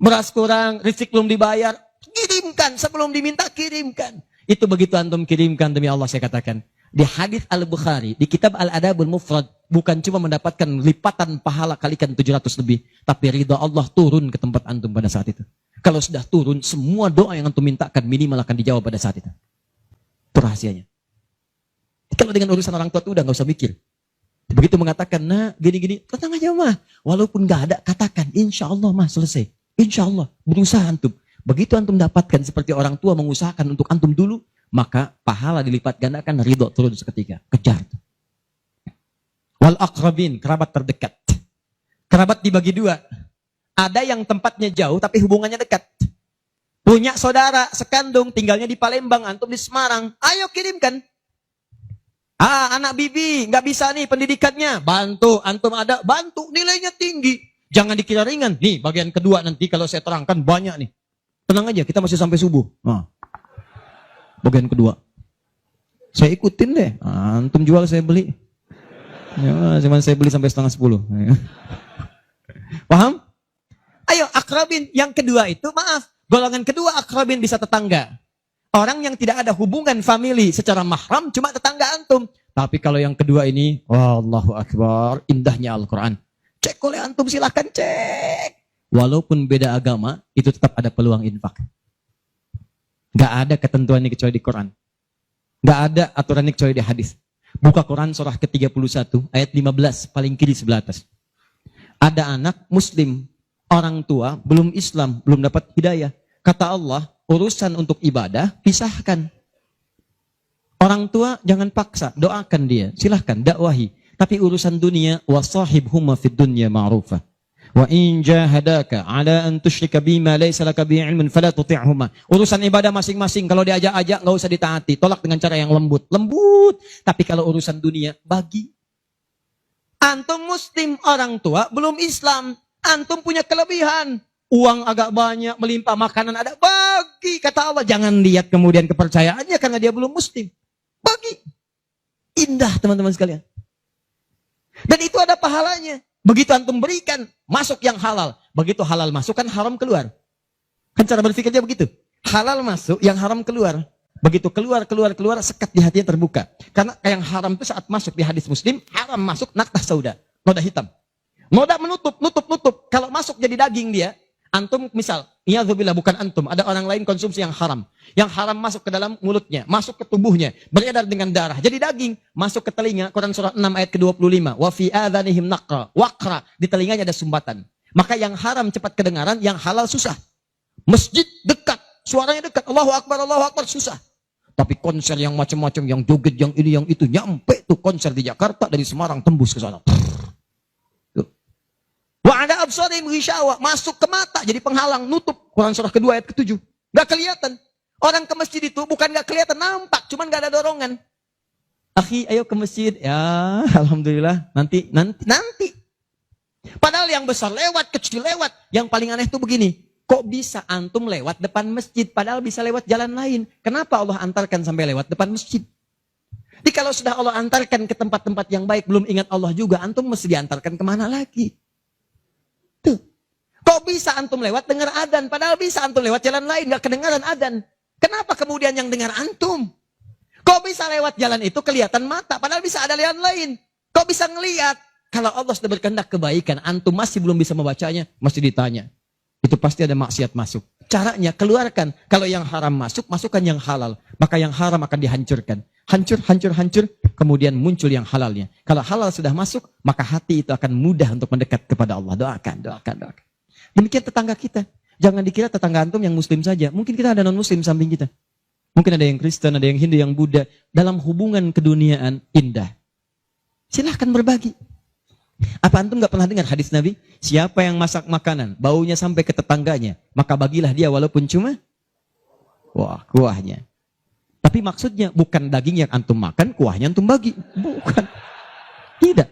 [SPEAKER 2] Beras kurang, rezeki belum dibayar. Kirimkan, sebelum diminta kirimkan. Itu begitu antum kirimkan demi Allah saya katakan. Di hadis Al-Bukhari, di kitab Al-Adabul Mufrad. Bukan cuma mendapatkan lipatan pahala kalikan 700 lebih. Tapi ridha Allah turun ke tempat antum pada saat itu. Kalau sudah turun, semua doa yang antum mintakan minimal akan dijawab pada saat itu. Itu rahasianya. Kalau dengan urusan orang tua itu udah gak usah mikir. Begitu mengatakan, nah gini-gini, tenang aja mah. Walaupun gak ada, katakan, insya Allah mah selesai. Insya Allah, berusaha antum. Begitu antum dapatkan seperti orang tua mengusahakan untuk antum dulu, maka pahala dilipat gandakan, ridho turun seketika. Kejar. Wal aqrabin, kerabat terdekat. Kerabat dibagi 2. Ada yang tempatnya jauh, tapi hubungannya dekat. Punya saudara sekandung, tinggalnya di Palembang, antum di Semarang. Ayo kirimkan. Anak bibi, nggak bisa nih pendidikannya. Bantu, antum ada, bantu. Nilainya tinggi. Jangan dikira ringan. Nih, bagian kedua nanti kalau saya terangkan banyak nih. Tenang aja, kita masih sampai subuh. Nah, bagian kedua. Saya ikutin deh. Antum jual, saya beli. Ya, cuman saya beli sampai 9:30. Paham? Ayo, akrabin. Yang kedua itu, maaf. Golongan kedua akrabin bisa tetangga. Orang yang tidak ada hubungan famili secara mahram, cuma tetangga antum. Tapi kalau yang kedua ini, Allahu Akbar, indahnya Al-Quran. Cek oleh antum, silahkan cek. Walaupun beda agama, itu tetap ada peluang infak. Gak ada ketentuan ini kecuali di Quran. Gak ada aturan ini kecuali di hadis. Buka Quran surah ke-31, ayat 15, paling kiri sebelah atas. Ada anak muslim, orang tua, belum Islam, belum dapat hidayah. Kata Allah, urusan untuk ibadah, pisahkan. Orang tua jangan paksa, doakan dia, silahkan, dakwahi. Tapi urusan dunia, wasahibhuma fid dunya ma'rufa. Wa in jahadaka ala an tusyrika bima laysa laka bihi ilmun fala tuti'huma. Urusan ibadah masing-masing, kalau diajak-ajak enggak usah ditaati, tolak dengan cara yang lembut. Lembut. Tapi kalau urusan dunia, bagi. Antum muslim, orang tua belum Islam, antum punya kelebihan. Uang agak banyak, melimpah, makanan ada, bagi. Kata Allah, jangan lihat kemudian kepercayaannya karena dia belum muslim. Bagi. Indah teman-teman sekalian. Dan itu ada pahalanya. Begitu antum berikan, masuk yang halal. Begitu halal masuk, kan haram keluar. Kan cara berpikirnya begitu. Halal masuk, yang haram keluar. Begitu keluar, sekat di hatinya terbuka. Karena yang haram itu saat masuk di hadis muslim, haram masuk, naktah sauda. Noda hitam. Noda menutup. Kalau masuk jadi daging dia, antum misal, iyadzubillah, bukan antum, ada orang lain konsumsi yang haram. Yang haram masuk ke dalam mulutnya, masuk ke tubuhnya, beredar dengan darah. Jadi daging, masuk ke telinga, Quran surah 6 ayat ke-25. Wa fi adhanihim naqra, waqra, di telinganya ada sumbatan. Maka yang haram cepat kedengaran, yang halal susah. Masjid dekat, suaranya dekat, Allahu Akbar, susah. Tapi konser yang macam-macam, yang joget, yang ini, yang itu, nyampe tuh konser di Jakarta, dari Semarang tembus ke sana. Wa ada absarihim ghishawa, masuk ke mata jadi penghalang, nutup. Quran surah kedua ayat ke-7. Enggak kelihatan. Orang ke masjid itu bukan enggak kelihatan, nampak, cuman enggak ada dorongan. Akhi, ayo ke masjid. Ya, alhamdulillah, nanti. Padahal yang besar lewat, kecil lewat. Yang paling aneh itu begini, kok bisa antum lewat depan masjid padahal bisa lewat jalan lain? Kenapa Allah antarkan sampai lewat depan masjid? Jadi kalau sudah Allah antarkan ke tempat-tempat yang baik, belum ingat Allah juga, antum mesti diantarkan kemana lagi? Tuh. Kok bisa antum lewat dengar adzan? Padahal bisa antum lewat jalan lain, gak kedengaran adzan. Kenapa kemudian yang dengar antum? Kok bisa lewat jalan itu kelihatan mata? Padahal bisa ada jalan lain. Kok bisa ngelihat? Kalau Allah sudah berkehendak kebaikan, antum masih belum bisa membacanya, mesti ditanya. Itu pasti ada maksiat masuk. Caranya keluarkan. Kalau yang haram masuk, masukkan yang halal. Maka yang haram akan dihancurkan. Hancur. Kemudian muncul yang halalnya. Kalau halal sudah masuk, maka hati itu akan mudah untuk mendekat kepada Allah. Doakan. Demikian tetangga kita. Jangan dikira tetangga antum yang muslim saja. Mungkin kita ada non-muslim samping kita. Mungkin ada yang Kristen, ada yang Hindu, yang Buddha. Dalam hubungan keduniaan indah. Silahkan berbagi. Apa antum gak pernah dengar hadis Nabi? Siapa yang masak makanan, baunya sampai ke tetangganya, maka bagilah dia walaupun cuma kuahnya. Tapi maksudnya bukan daging yang antum makan, kuahnya antum bagi. Bukan. Tidak.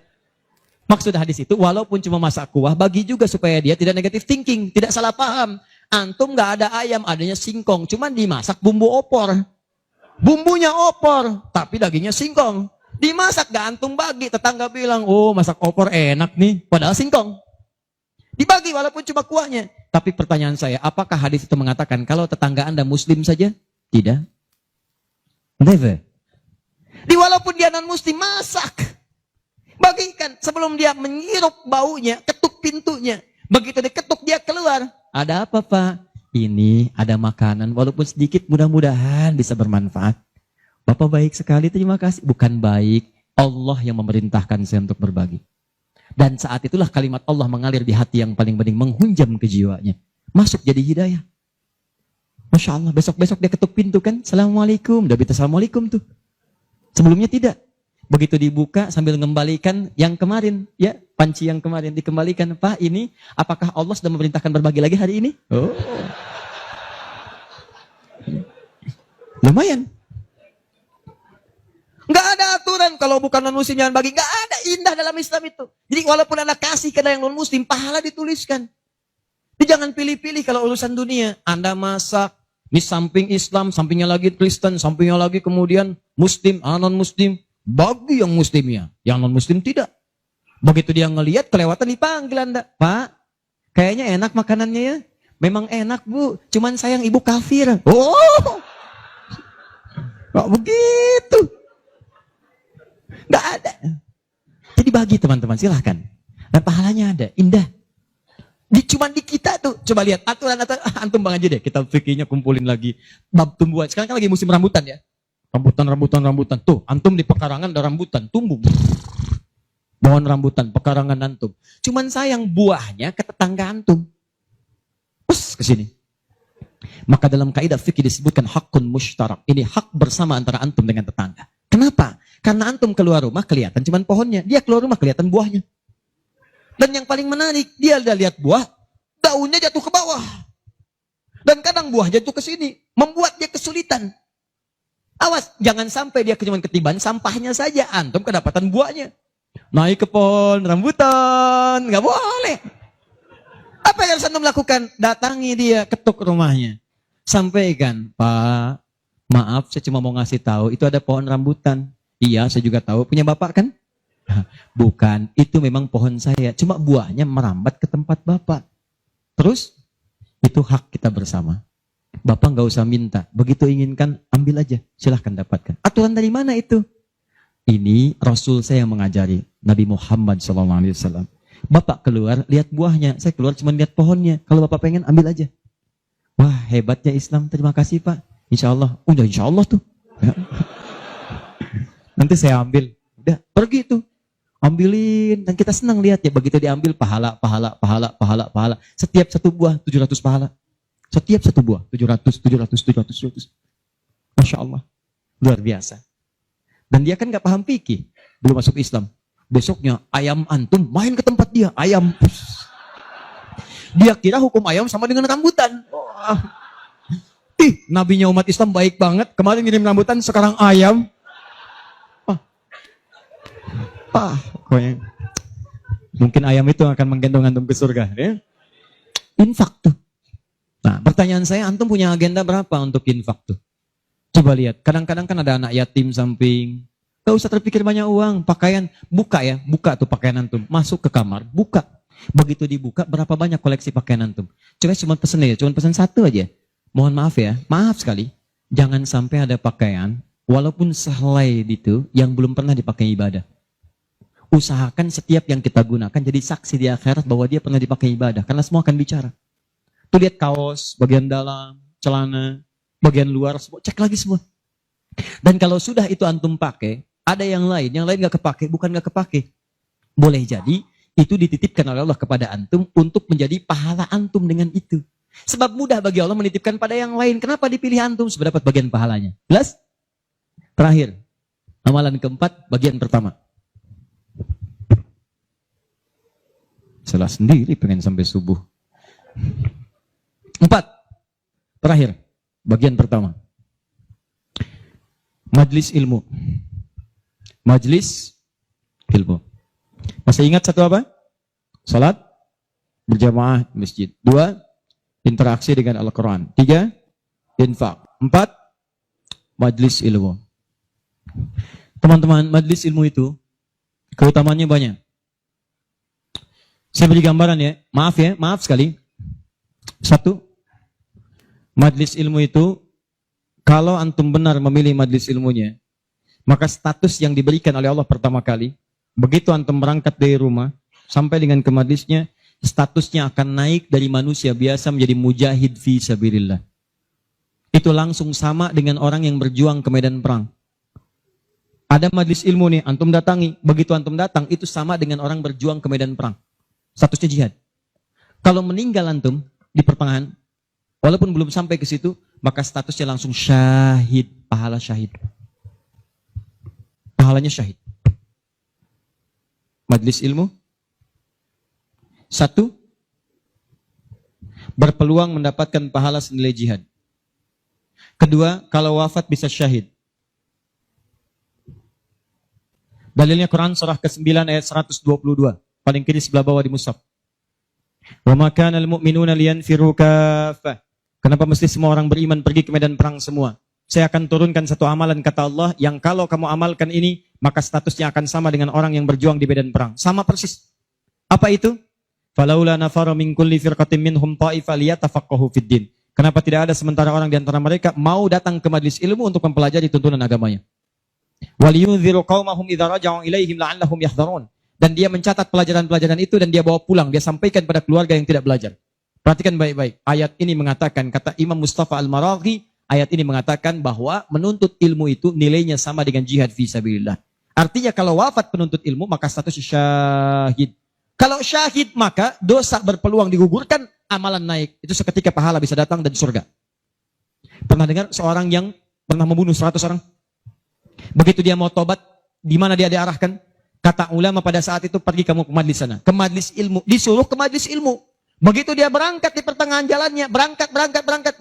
[SPEAKER 2] Maksud hadis itu, walaupun cuma masak kuah, bagi juga supaya dia tidak negatif thinking, tidak salah paham. Antum gak ada ayam, adanya singkong, cuman dimasak bumbu opor. Bumbunya opor, tapi dagingnya singkong. Dimasak gak antum bagi, tetangga bilang, oh masak opor enak nih, padahal singkong. Dibagi walaupun cuma kuahnya. Tapi pertanyaan saya, apakah hadis itu mengatakan kalau tetangga anda muslim saja? Tidak. Never. Walaupun dia non muslim, masak. Bagikan sebelum dia menghirup baunya, ketuk pintunya. Begitu diketuk dia keluar. Ada apa Pak? Ini ada makanan, walaupun sedikit, mudah-mudahan bisa bermanfaat. Bapak baik sekali, terima kasih. Bukan baik, Allah yang memerintahkan saya untuk berbagi. Dan saat itulah kalimat Allah mengalir di hati yang paling bening, menghunjam ke jiwanya. Masuk jadi hidayah. Masya Allah, besok-besok dia ketuk pintu kan, Assalamualaikum, udah minta Assalamualaikum tuh. Sebelumnya tidak. Begitu dibuka sambil mengembalikan yang kemarin, ya panci yang kemarin dikembalikan. Pak, ini apakah Allah sudah memerintahkan berbagi lagi hari ini? Oh, lumayan. Nggak ada aturan kalau bukan non-muslim jangan bagi. Nggak ada indah dalam Islam itu. Jadi walaupun Anda kasih ke yang non-muslim, pahala dituliskan. Jadi jangan pilih-pilih kalau urusan dunia. Anda masak, di samping Islam, sampingnya lagi Kristen, sampingnya lagi kemudian Muslim, non-Muslim. Bagi yang Muslimnya, yang non-Muslim tidak. Begitu dia ngelihat kelewatan dipanggil Anda. Pak, kayaknya enak makanannya ya. Memang enak Bu, cuman sayang ibu kafir. Oh, kok begitu? Nggak ada. Jadi bagi teman-teman, silahkan. Dan pahalanya ada, indah. Cuman di kita tuh, coba lihat aturan antum bang aja deh, kita fikirnya kumpulin lagi. Bab tumbuhan, sekarang kan lagi musim rambutan ya. Rambutan. Tuh, antum di pekarangan ada rambutan, tumbuh. Pohon rambutan, pekarangan antum. Cuman sayang buahnya ke tetangga antum. Terus ke sini. Maka dalam kaidah fikih disebutkan hakun mushtarak. Ini hak bersama antara antum dengan tetangga. Kenapa? Karena antum keluar rumah kelihatan cuman pohonnya. Dia keluar rumah kelihatan buahnya. Dan yang paling menarik, dia udah lihat buah, daunnya jatuh ke bawah. Dan kadang buah jatuh ke sini, membuat dia kesulitan. Awas, jangan sampai dia cuma ketiban sampahnya saja, antum kedapatan buahnya. Naik ke pohon rambutan, nggak boleh. Apa yang harus antum lakukan? Datangi dia, ketuk rumahnya. Sampaikan, Pak, maaf saya cuma mau ngasih tahu, itu ada pohon rambutan. Iya, saya juga tahu, punya bapak kan? Bukan, itu memang pohon saya. Cuma buahnya merambat ke tempat bapak. Terus, itu hak kita bersama. Bapak nggak usah minta. Begitu inginkan, ambil aja. Silahkan dapatkan. Aturan dari mana itu? Ini Rasul saya yang mengajari. Nabi Muhammad SAW. Bapak keluar, lihat buahnya. Saya keluar cuma lihat pohonnya. Kalau bapak pengen, ambil aja. Wah, hebatnya Islam. Terima kasih Pak. Insya Allah. Udah insya Allah tuh. Nanti saya ambil. Udah, pergi tuh. Ambilin. Dan kita senang lihat ya. Begitu diambil, pahala. Setiap satu buah, 700 pahala. Setiap satu buah, 700. Masya Allah. Luar biasa. Dan dia kan gak paham fikih. Belum masuk Islam. Besoknya ayam antum main ke tempat dia. Ayam. Dia kira hukum ayam sama dengan rambutan. Wah. Nabinya umat Islam baik banget. Kemarin ngirim rambutan, sekarang ayam. Pokoknya. Mungkin ayam itu akan menggendong antum ke surga. Ya? Infak tuh. Nah, pertanyaan saya, antum punya agenda berapa untuk infak tuh? Coba lihat. Kadang-kadang kan ada anak yatim samping. Gak usah terpikir banyak uang. Pakaian, buka ya. Buka tuh pakaian antum. Masuk ke kamar, buka. Begitu dibuka, berapa banyak koleksi pakaian antum? Coba cuma pesen aja, cuma pesen satu aja. Mohon maaf ya, maaf sekali. Jangan sampai ada pakaian, walaupun sehelai itu, yang belum pernah dipakai ibadah. Usahakan setiap yang kita gunakan jadi saksi di akhirat bahwa dia pernah dipakai ibadah. Karena semua akan bicara. Tuh lihat kaos, bagian dalam, celana, bagian luar, semua, cek lagi semua. Dan kalau sudah itu antum pakai, ada yang lain gak kepake, bukan gak kepake. Boleh jadi, itu dititipkan oleh Allah kepada antum untuk menjadi pahala antum dengan itu. Sebab mudah bagi Allah menitipkan pada yang lain. Kenapa dipilih antum? Supaya dapat bagian pahalanya. Jelas? Terakhir, amalan keempat, bagian pertama. Salah sendiri pengen sampai subuh. 4. Terakhir, bagian pertama. Majlis ilmu. Majlis ilmu. Masih ingat satu apa? Salat berjamaah di masjid. 2. Interaksi dengan Al-Quran. 3. Infak. 4. Majlis ilmu. Teman-teman, majlis ilmu itu keutamaannya banyak. Saya beri gambaran ya. Maaf sekali. 1. Majlis ilmu itu, kalau antum benar memilih majlis ilmunya, maka status yang diberikan oleh Allah pertama kali, begitu antum berangkat dari rumah, sampai dengan ke majlisnya, statusnya akan naik dari manusia biasa menjadi mujahid fi sabilillah. Itu langsung sama dengan orang yang berjuang ke medan perang. Ada majlis ilmu nih, antum datangi. Begitu antum datang, itu sama dengan orang berjuang ke medan perang. Statusnya jihad. Kalau meninggal antum di pertengahan, walaupun belum sampai ke situ, maka statusnya langsung syahid, pahala syahid. Pahalanya syahid. Majlis ilmu. 1. Berpeluang mendapatkan pahala senilai jihad. 2. Kalau wafat bisa syahid. Dalilnya Quran surah ke-9 ayat 122. Paling kiri sebelah bawah di mushaf. Wa ma kana al-mu'minuna liyanfiru kaffah. Kenapa mesti semua orang beriman pergi ke medan perang semua? Saya akan turunkan satu amalan kata Allah yang kalau kamu amalkan ini, maka statusnya akan sama dengan orang yang berjuang di medan perang. Sama persis. Apa itu? Falaula nafara min kulli firqatin minhum ta'ifa liyatafaqahu fid din. Kenapa tidak ada sementara orang di antara mereka mau datang ke majelis ilmu untuk mempelajari tuntunan agamanya? Waliyunziru qaumahum idza raja'u ilaihim la'allahum yahdharun. Dan dia mencatat pelajaran-pelajaran itu dan dia bawa pulang, dia sampaikan pada keluarga yang tidak belajar. Perhatikan baik-baik. Ayat ini mengatakan, kata Imam Mustafa Al-Maraghi, ayat ini mengatakan bahwa menuntut ilmu itu nilainya sama dengan jihad fisabilillah. Artinya kalau wafat penuntut ilmu maka status syahid. Kalau syahid maka dosa berpeluang digugurkan, amalan naik. Itu seketika pahala bisa datang dan surga. Pernah dengar seorang yang pernah membunuh 100 orang? Begitu dia mau tobat, di mana dia diarahkan? Kata ulama pada saat itu, pergi kamu ke majlis sana. Ke majlis ilmu. Disuruh ke majlis ilmu. Begitu dia berangkat di pertengahan jalannya, berangkat,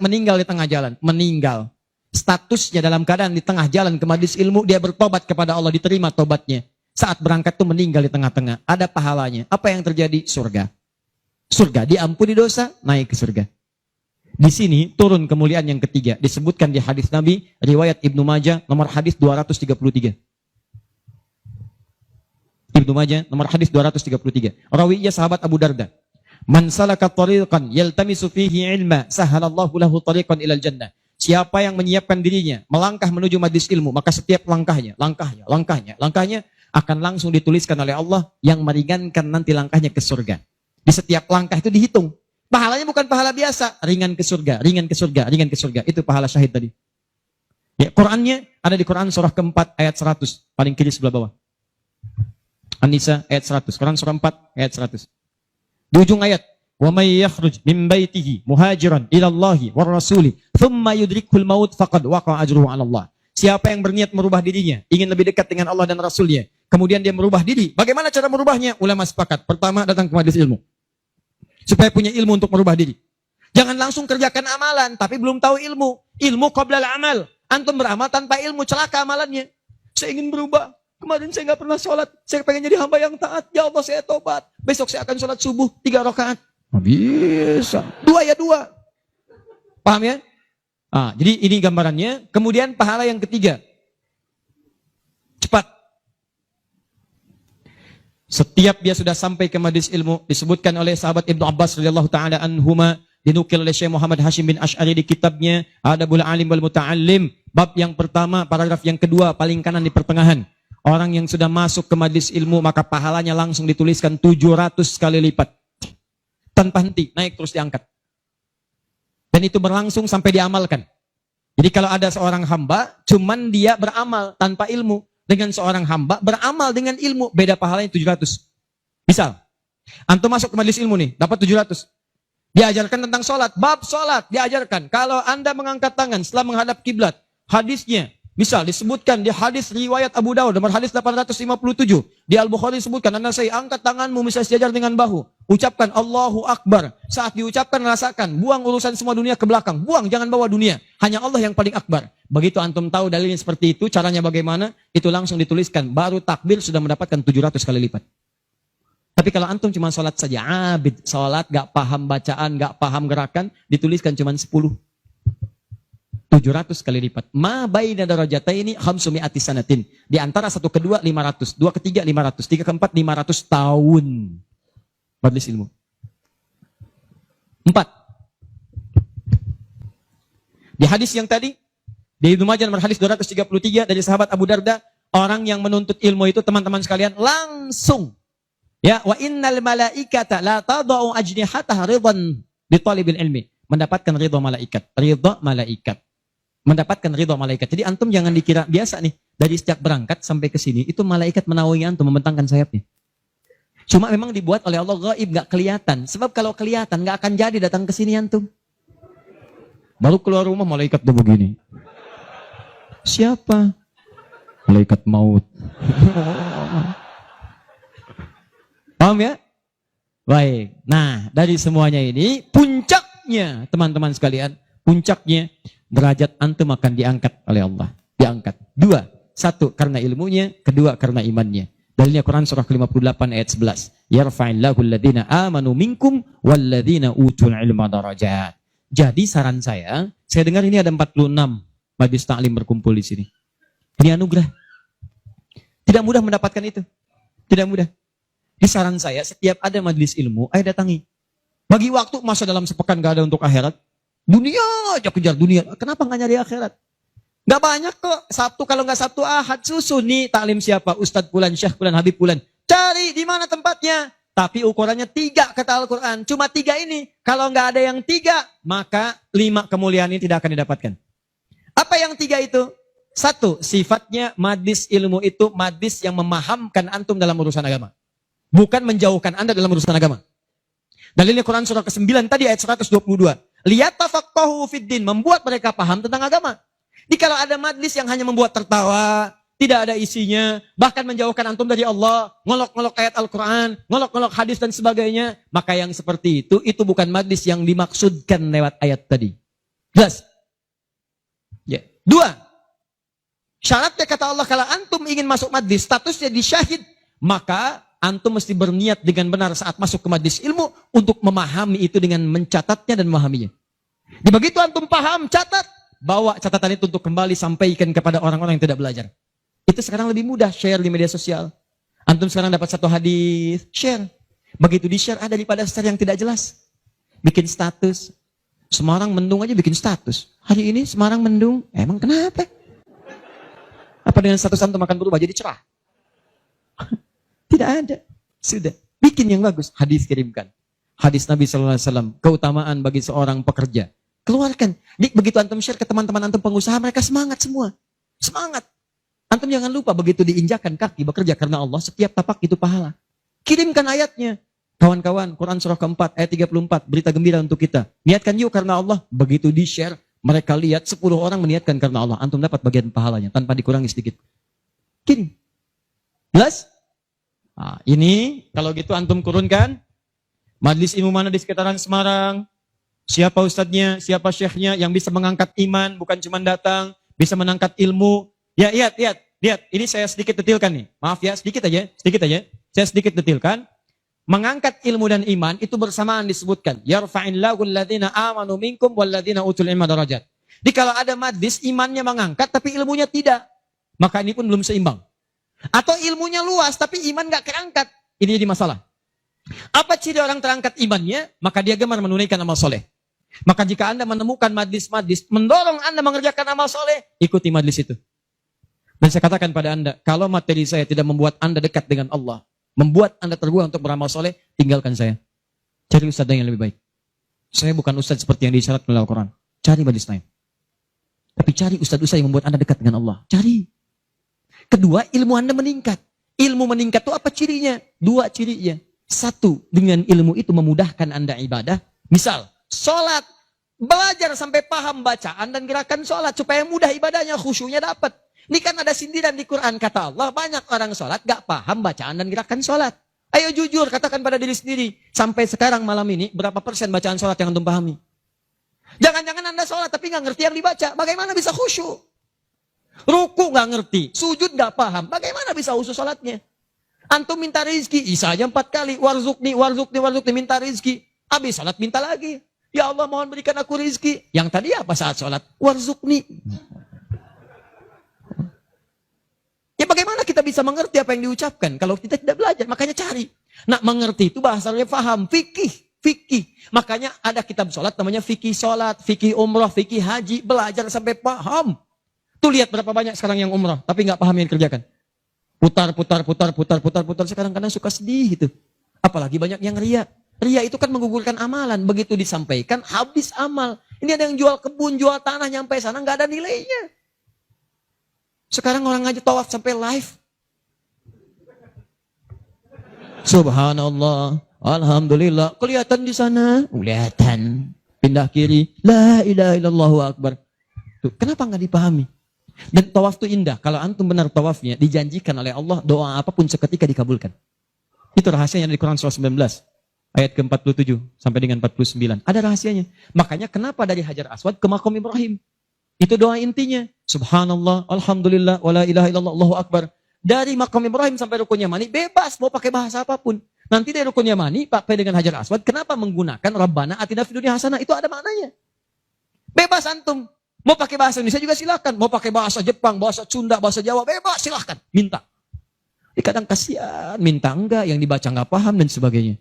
[SPEAKER 2] meninggal di tengah jalan. Meninggal. Statusnya dalam keadaan di tengah jalan ke majlis ilmu, dia bertobat kepada Allah, diterima tobatnya. Saat berangkat itu meninggal di tengah-tengah. Ada pahalanya. Apa yang terjadi? Surga. Surga, diampuni dosa, naik ke surga. Di sini turun kemuliaan yang ketiga. Disebutkan di hadis Nabi, riwayat Ibnu Majah, nomor hadis 233. Ibnu Majah, nomor hadis 233. Rawinya sahabat Abu Darda. Man salaka tariqan yaltamisu fihi ilma, sahalallahu lahu tariqan ilal jannah. Siapa yang menyiapkan dirinya melangkah menuju majlis ilmu, maka setiap langkahnya akan langsung dituliskan oleh Allah yang meringankan nanti langkahnya ke surga. Di setiap langkah itu dihitung. Pahalanya bukan pahala biasa, ringan ke surga, ringan ke surga, ringan ke surga. Itu pahala syahid tadi. Ya, Qurannya ada di Quran surah keempat ayat 100, paling kiri sebelah bawah. An-Nisa ayat 100, Quran surah 4 ayat 100. Di ujung ayat, wa may yakhruj min baitihi muhajiran ila Allahi war rasuli thumma yudrikul maut faqad waqa'a ajruhu 'ala Allah. Siapa yang berniat merubah dirinya, ingin lebih dekat dengan Allah dan Rasulnya, kemudian dia merubah diri. Bagaimana cara merubahnya? Ulama sepakat. Pertama, datang ke majelis ilmu. Supaya punya ilmu untuk merubah diri. Jangan langsung kerjakan amalan, tapi belum tahu ilmu. Ilmu qabla al-amal. Antum beramal tanpa ilmu, celaka amalannya. Saya ingin berubah. Kemarin saya nggak pernah sholat. Saya pengen jadi hamba yang taat. Ya Allah, saya tobat. Besok saya akan sholat subuh 3 rakaat. Bisa. 2 ya 2. Paham ya? Jadi ini gambarannya. Kemudian pahala yang ketiga. Cepat. Setiap dia sudah sampai ke majlis ilmu, disebutkan oleh sahabat Ibnu Abbas radhiyallahu taala anhuma, dinukil oleh Syekh Muhammad Hashim bin Asy'ari di kitabnya Adabul Alim wal Muta'allim, bab yang pertama, paragraf yang kedua, paling kanan di pertengahan. Orang yang sudah masuk ke majlis ilmu maka pahalanya langsung dituliskan 700 kali lipat. Tanpa henti, naik terus diangkat. Dan itu berlangsung sampai diamalkan. Jadi kalau ada seorang hamba, cuman dia beramal tanpa ilmu. Dengan seorang hamba beramal dengan ilmu, beda pahalanya 700. Misal, antum masuk ke majelis ilmu nih, dapat 700. Diajarkan tentang sholat, bab sholat diajarkan. Kalau anda mengangkat tangan setelah menghadap kiblat, hadisnya, misal disebutkan di hadis riwayat Abu Dawud, nomor hadis 857. Di Al-Bukhari disebutkan, anda saya angkat tanganmu, misal sejajar dengan bahu. Ucapkan Allahu Akbar. Saat diucapkan rasakan, buang urusan semua dunia ke belakang. Buang, jangan bawa dunia. Hanya Allah yang paling akbar. Begitu antum tahu dalilnya seperti itu, caranya bagaimana, itu langsung dituliskan. Baru takbir sudah mendapatkan 700 kali lipat. Tapi kalau antum cuma sholat saja, abid, sholat, gak paham bacaan, gak paham gerakan, dituliskan cuma 10. 700 kali lipat. Ma baina darajataini khamsumi'ati sanatin. Di antara satu kedua 500, dua ketiga 500, tiga keempat 500 tahun. Majlis ilmu. 4. Di hadis yang tadi, di Ibnu Majah nomor hadis 233 dari sahabat Abu Darda, orang yang menuntut ilmu itu teman-teman sekalian langsung ya, wa innal malaikata la tadau ajnihataha ridwan bi talibil ilmi, mendapatkan ridha malaikat, mendapatkan ridha malaikat. Jadi antum jangan dikira biasa nih, dari sejak berangkat sampai ke sini itu malaikat menaungi antum, membentangkan sayapnya. Cuma memang dibuat oleh Allah gaib, gak kelihatan. Sebab kalau kelihatan gak akan jadi datang ke sini antum. Baru keluar rumah malaikat tuh begini. Siapa? Malaikat maut. Paham ya? Baik. Nah, dari semuanya ini puncaknya teman-teman sekalian, puncaknya derajat antum akan diangkat oleh Allah. Diangkat. 2. Satu, karena ilmunya. Kedua, karena imannya. Dalilnya Quran surah ke-58 ayat 11. Yarfa'illahu alladhina amanu minkum walladhina utul ilma darajat. Jadi saran saya dengar ini ada 46 majlis taklim berkumpul di sini. Ini anugerah. Tidak mudah mendapatkan itu. Tidak mudah. Di saran saya, setiap ada majlis ilmu, ayo datangi. Bagi waktu, masa dalam sepekan gak ada untuk akhirat. Dunia aja kejar dunia. Kenapa gak nyari akhirat? Gak banyak kok. Sabtu, kalau gak Sabtu Ahad, susun nih taklim siapa? Ustadz Pulan, Syekh Pulan, Habib Pulan. Cari di mana tempatnya. Tapi ukurannya 3 kata Al-Quran. Cuma 3 ini. Kalau gak ada yang 3, maka 5 kemuliaan ini tidak akan didapatkan. Apa yang 3 itu? 1, sifatnya majlis ilmu itu majlis yang memahamkan antum dalam urusan agama. Bukan menjauhkan anda dalam urusan agama. Dalilnya Quran surah ke-9 tadi ayat 122. Liyatafaqahu fiddin, membuat mereka paham tentang agama. Jadi kalau ada majlis yang hanya membuat tertawa, tidak ada isinya, bahkan menjauhkan antum dari Allah, ngolok-ngolok ayat Al-Quran, ngolok-ngolok hadis dan sebagainya, maka yang seperti itu bukan majlis yang dimaksudkan lewat ayat tadi. Jelas? Ya. 2. Syaratnya kata Allah, kalau antum ingin masuk majlis, statusnya disyahid, maka antum mesti berniat dengan benar saat masuk ke majlis ilmu untuk memahami itu dengan mencatatnya dan memahaminya. Di begitu antum paham, catat, bawa catatan itu untuk kembali sampaikan kepada orang-orang yang tidak belajar. Itu sekarang lebih mudah, share di media sosial. Antum sekarang dapat 1 hadis, share. Begitu di-share ada daripada share yang tidak jelas. Bikin status. Semarang mendung aja bikin status. Hari ini Semarang mendung, emang kenapa? Apa dengan status antum akan berubah jadi cerah? Tidak ada. Sudah. Bikin yang bagus. Hadis kirimkan. Hadis Nabi SAW. Keutamaan bagi seorang pekerja. Keluarkan. Begitu antum share ke teman-teman antum pengusaha, mereka semangat semua. Semangat. Antum jangan lupa begitu diinjakan kaki bekerja karena Allah, setiap tapak itu pahala. Kirimkan ayatnya. Kawan-kawan, Quran surah ke-4 ayat 34. Berita gembira untuk kita. Niatkan yuk karena Allah. Begitu di-share, mereka lihat 10 orang meniatkan karena Allah. Antum dapat bagian pahalanya tanpa dikurangi sedikit. Kirim. Jelas? Nah, ini kalau gitu antum kurunkan majlis ilmu mana di sekitaran Semarang, siapa ustadznya, siapa syekhnya yang bisa mengangkat iman, bukan cuma datang, bisa mengangkat ilmu. Ya, lihat. Ini saya sedikit detilkan nih. Maaf ya, sedikit aja. Saya sedikit detilkan. Mengangkat ilmu dan iman itu bersamaan disebutkan. Yarfa'illahu alladhina amanu minkum walladhina utul ilma darajat. Jadi kalau ada majlis imannya mengangkat tapi ilmunya tidak, maka ini pun belum seimbang. Atau ilmunya luas tapi iman gak keangkat. Ini jadi masalah. Apa ciri orang terangkat imannya? Maka dia gemar menunaikan amal soleh. Maka jika anda menemukan majlis-majlis mendorong anda mengerjakan amal soleh, ikuti majlis itu. Dan saya katakan pada anda, kalau materi saya tidak membuat anda dekat dengan Allah, membuat anda terbuah untuk beramal soleh, tinggalkan saya. Cari ustadz yang lebih baik. Saya bukan ustadz seperti yang disyarat oleh Al-Quran. Cari majlis lain. Tapi cari ustadz-ustadz yang membuat anda dekat dengan Allah. Cari. Kedua, ilmu anda meningkat. Ilmu meningkat itu apa cirinya? 2 cirinya. 1, dengan ilmu itu memudahkan anda ibadah. Misal, sholat. Belajar sampai paham bacaan dan gerakan sholat. Supaya mudah ibadahnya, khusyuknya dapat. Ini kan ada sindiran di Quran. Kata Allah, banyak orang sholat gak paham bacaan dan gerakan sholat. Ayo jujur, katakan pada diri sendiri. Sampai sekarang malam ini, berapa persen bacaan sholat yang antum pahami? Jangan-jangan anda sholat tapi gak ngerti yang dibaca. Bagaimana bisa khusyuk? Ruku gak ngerti, sujud gak paham. Bagaimana bisa khusyuk sholatnya? Antum minta rizki, isa aja 4 kali. Warzukni, minta rizki. Habis sholat minta lagi. Ya Allah mohon berikan aku rizki. Yang tadi apa saat sholat? Warzukni. Ya bagaimana kita bisa mengerti apa yang diucapkan kalau kita tidak belajar? Makanya cari. Nak mengerti itu bahasanya faham. Fikih. Makanya ada kitab sholat namanya fikih sholat, fikih umrah, fikih haji. Belajar sampai paham. Tuh lihat berapa banyak sekarang yang umrah tapi nggak paham yang dikerjakan. Putar. Sekarang kadang suka sedih gitu. Apalagi banyak yang ria. Ria itu kan menggugurkan amalan. Begitu disampaikan habis amal. Ini ada yang jual kebun, jual tanah nyampe sana nggak ada nilainya. Sekarang orang aja tawaf sampai live. Subhanallah, alhamdulillah. Kelihatan di sana, kelihatan. Pindah kiri, la ilaha illallah akbar. Tuh, kenapa nggak dipahami? Dan tawaf itu indah. Kalau antum benar tawafnya, dijanjikan oleh Allah doa apapun seketika dikabulkan. Itu rahasianya di Quran surah 19 ayat ke-47 sampai dengan 49. Ada rahasianya. Makanya kenapa dari Hajar Aswad ke Maqam Ibrahim? Itu doa intinya. Subhanallah, Alhamdulillah, wala ilaha illallah, Allahu Akbar. Dari makam Ibrahim sampai rukun Yamani, bebas mau pakai bahasa apapun. Nanti dari rukun Yamani, pakai dengan Hajar Aswad, kenapa menggunakan Rabbana atina fid dunya hasanah? Itu ada maknanya. Bebas antum. Mau pakai bahasa Indonesia juga silakan. Mau pakai bahasa Jepang, bahasa Sunda, bahasa Jawa, bebas silakan. Minta. Kadang kasihan, minta enggak, yang dibaca enggak paham dan sebagainya.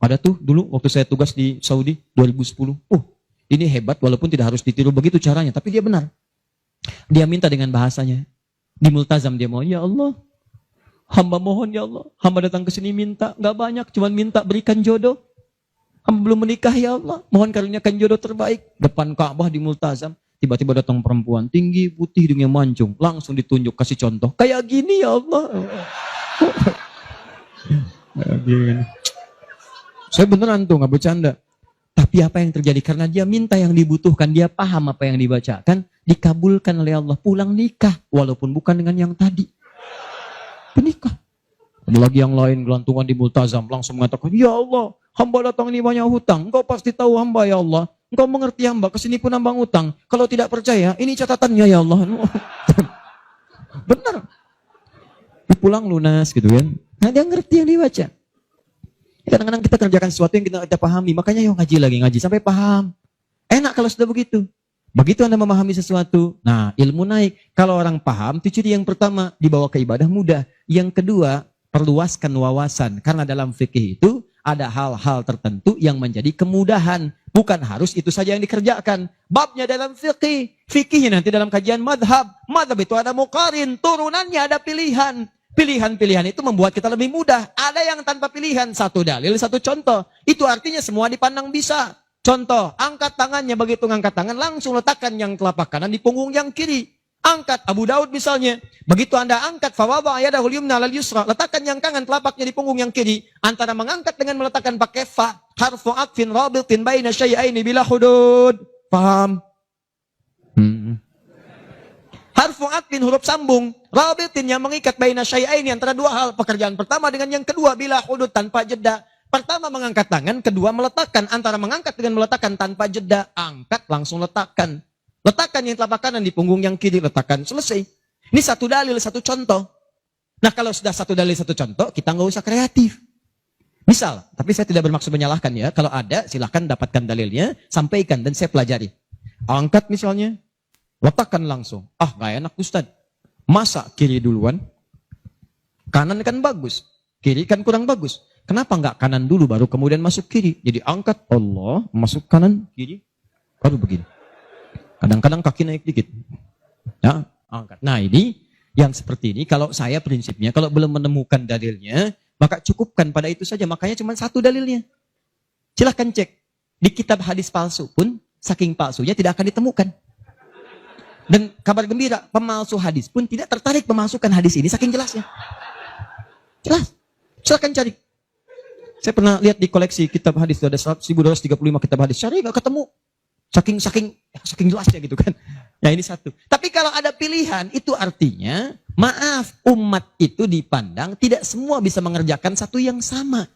[SPEAKER 2] Ada tuh dulu waktu saya tugas di Saudi 2010. Ini hebat walaupun tidak harus ditiru begitu caranya, tapi dia benar. Dia minta dengan bahasanya. Di multazam dia mau, ya Allah, hamba mohon ya Allah, hamba datang ke sini minta, enggak banyak, cuman minta berikan jodoh. Hamba belum menikah ya Allah, mohon karuniakan jodoh terbaik. Depan Ka'bah di multazam, tiba-tiba datang perempuan tinggi, putih, hidungnya mancung, langsung ditunjuk kasih contoh. Kayak gini ya Allah. Saya beneran tuh, nggak bercanda. Tapi apa yang terjadi? Karena dia minta yang dibutuhkan, dia paham apa yang dibacakan, dikabulkan oleh Allah, pulang nikah, walaupun bukan dengan yang tadi. Menikah. Ada lagi yang lain, gelantungan di multazam, langsung mengatakan, ya Allah, hamba datang ini banyak hutang, engkau pasti tahu hamba ya Allah, engkau mengerti hamba, kesini pun hamba ngutang, kalau tidak percaya, ini catatannya ya Allah. Benar. Pulang lunas gitu kan. Nah dia ngerti yang dibaca. Kadang-kadang kita kerjakan sesuatu yang kita pahami, makanya yuk ngaji sampai paham. Enak kalau sudah begitu. Begitu Anda memahami sesuatu, nah ilmu naik. Kalau orang paham, itu ciri yang pertama, dibawa ke ibadah mudah. Yang kedua, perluaskan wawasan. Karena dalam fikih itu, ada hal-hal tertentu yang menjadi kemudahan. Bukan harus itu saja yang dikerjakan. Babnya dalam fikih. Fikihnya nanti dalam kajian madhab. Madhab itu ada muqarin, turunannya ada pilihan. Pilihan-pilihan itu membuat kita lebih mudah. Ada yang tanpa pilihan, satu dalil, satu contoh. Itu artinya semua dipandang bisa. Contoh, angkat tangannya, begitu ngangkat tangan, langsung letakkan yang telapak kanan di punggung yang kiri. Angkat, Abu Daud misalnya. Begitu Anda angkat, fawada yadahul yumna lal yusra, letakkan yang kanan telapaknya di punggung yang kiri. Antara mengangkat dengan meletakkan pakai fa, harfu atfin rabitin baina syai'aini bila hudud. Paham? Harfu atfin, huruf sambung, rabitin yang mengikat baina syai'aini, antara dua hal. Pekerjaan pertama dengan yang kedua, bila hudud, tanpa jeda. Pertama mengangkat tangan, kedua meletakkan. Antara mengangkat dengan meletakkan tanpa jeda, angkat langsung letakkan. Letakkan yang telapak kanan di punggung yang kiri, letakkan, selesai. Ini satu dalil, satu contoh. Nah kalau sudah satu dalil, satu contoh, kita nggak usah kreatif. Misal, tapi saya tidak bermaksud menyalahkan ya. Kalau ada, silahkan dapatkan dalilnya, sampaikan dan saya pelajari. Angkat misalnya, letakkan langsung. Ah, nggak enak Ustaz. Masa kiri duluan? Kanan kan bagus, kiri kan kurang bagus. Kenapa nggak kanan dulu baru kemudian masuk kiri? Jadi angkat Allah, masuk kanan, kiri, baru begini. Kadang-kadang kaki naik dikit. Ya, angkat. Nah ini, yang seperti ini, kalau saya prinsipnya, kalau belum menemukan dalilnya, maka cukupkan pada itu saja. Makanya cuma satu dalilnya. Silahkan cek. Di kitab hadis palsu pun, saking palsunya tidak akan ditemukan. Dan kabar gembira, pemalsu hadis pun tidak tertarik memasukkan hadis ini, saking jelasnya. Jelas. Silahkan cari. Saya pernah lihat di koleksi kitab hadis, ada 1235 kitab hadis. Cari nggak ketemu. Saking jelasnya gitu kan. Ya ini satu. Tapi kalau ada pilihan, itu artinya, maaf, umat itu dipandang tidak semua bisa mengerjakan satu yang sama.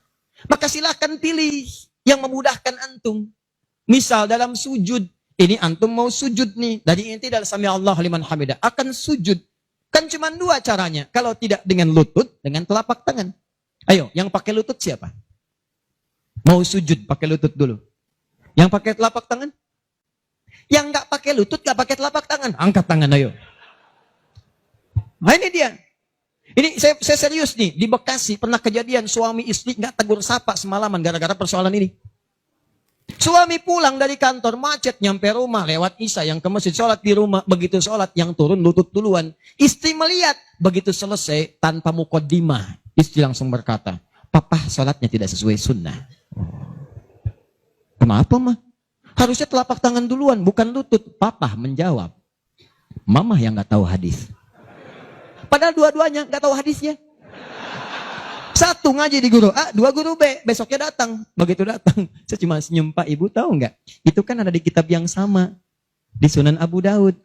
[SPEAKER 2] Maka silakan pilih yang memudahkan antum. Misal dalam sujud, ini antum mau sujud nih, dari inti dalam sami Allah liman hamidah, akan sujud. Kan cuma dua caranya. Kalau tidak dengan lutut, dengan telapak tangan. Ayo, yang pakai lutut siapa? Mau sujud pakai lutut dulu. Yang pakai telapak tangan? Yang nggak pakai lutut, nggak pakai telapak tangan, angkat tangan ayo. Nah ini dia. Ini saya serius nih, di Bekasi pernah kejadian suami istri nggak tegur sapa semalaman gara-gara persoalan ini. Suami pulang dari kantor macet, nyampe rumah lewat isya, yang ke masjid sholat di rumah, begitu sholat yang turun lutut duluan. Istri melihat, begitu selesai tanpa muqaddimah, istri langsung berkata, papa sholatnya tidak sesuai sunnah. Kenapa mah? Harusnya telapak tangan duluan, bukan lutut. Papa menjawab, mama yang nggak tahu hadis. Padahal dua-duanya nggak tahu hadisnya. Satu ngaji di guru A, dua guru B. Besoknya datang. Begitu datang, saya cuma senyum, Pak, Ibu tahu nggak? Itu kan ada di kitab yang sama. Di Sunan Abu Daud.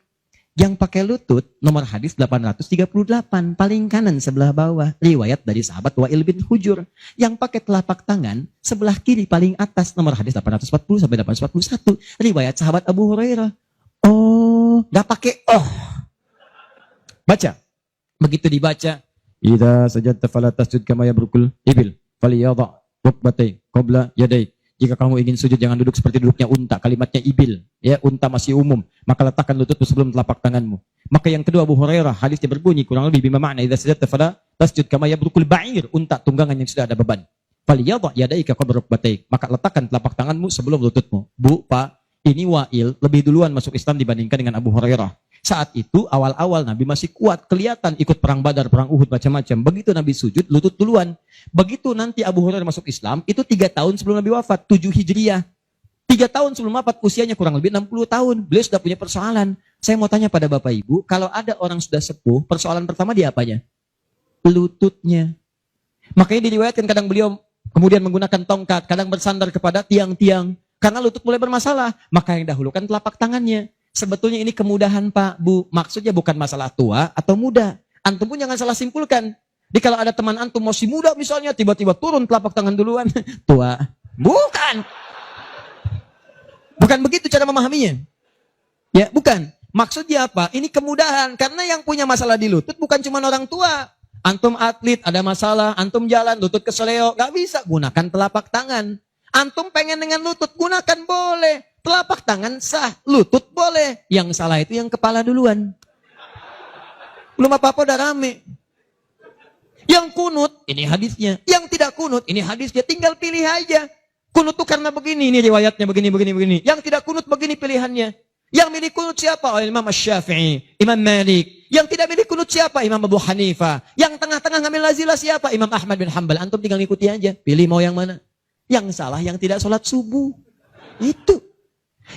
[SPEAKER 2] Yang pakai lutut, nomor hadis 838. Paling kanan sebelah bawah. Riwayat dari sahabat Wa'il bin Hujur. Yang pakai telapak tangan, sebelah kiri paling atas. Nomor hadis 840 sampai 841. Riwayat sahabat Abu Hurairah. Oh, nggak pakai oh. Baca. Begitu dibaca, idza sajadta fala tasjud kama yabrukul ibil, falyadha rukbatai qabla yadai. Jika kamu ingin sujud jangan duduk seperti duduknya unta. Kalimatnya ibil, ya, unta masih umum. Maka letakkan lututmu sebelum telapak tanganmu. Maka yang kedua Abu Hurairah, hadisnya berbunyi kurang lebih bima makna idza sajadta fala tasjud kama yabrukul ba'ir, unta tunggangan yang sudah ada beban. Falyadha yadaika qabla rukbatai. Maka letakkan telapak tanganmu sebelum lututmu. Bu, Pak, ini Wa'il lebih duluan masuk Islam dibandingkan dengan Abu Hurairah. Saat itu awal-awal Nabi masih kuat, kelihatan ikut perang Badar, perang Uhud, macam-macam. Begitu Nabi sujud, lutut duluan. Begitu nanti Abu Hurairah masuk Islam, itu 3 tahun sebelum Nabi wafat, 7 Hijriah. 3 tahun sebelum wafat, usianya kurang lebih 60 tahun. Beliau sudah punya persoalan. Saya mau tanya pada Bapak Ibu, kalau ada orang sudah sepuh, persoalan pertama dia apanya? Lututnya. Makanya diriwayatkan kadang beliau kemudian menggunakan tongkat, kadang bersandar kepada tiang-tiang. Karena lutut mulai bermasalah, maka yang dahulukan telapak tangannya. Sebetulnya ini kemudahan Pak, Bu. Maksudnya bukan masalah tua atau muda. Antum pun jangan salah simpulkan. Jadi kalau ada teman antum masih muda misalnya, tiba-tiba turun telapak tangan duluan. Tua. Bukan. Bukan begitu cara memahaminya. Ya, bukan. Maksudnya apa? Ini kemudahan. Karena yang punya masalah di lutut bukan cuma orang tua. Antum atlet, ada masalah. Antum jalan, lutut keseleo. Gak bisa. Gunakan telapak tangan. Antum pengen dengan lutut, gunakan boleh. Telapak tangan sah, lutut boleh. Yang salah itu yang kepala duluan. Belum apa-apa udah rame. Yang kunut, ini hadisnya. Yang tidak kunut, ini hadisnya. Tinggal pilih aja. Kunut tuh karena begini, ini riwayatnya begini. Yang tidak kunut begini pilihannya. Yang milih kunut siapa? Oh, Imam Asy-Syafi'i, Imam Malik. Yang tidak milih kunut siapa? Imam Abu Hanifah. Yang tengah-tengah ngambil nazilah siapa? Imam Ahmad bin Hanbal. Antum tinggal ngikuti aja. Pilih mau yang mana. Yang salah yang tidak sholat subuh. Itu.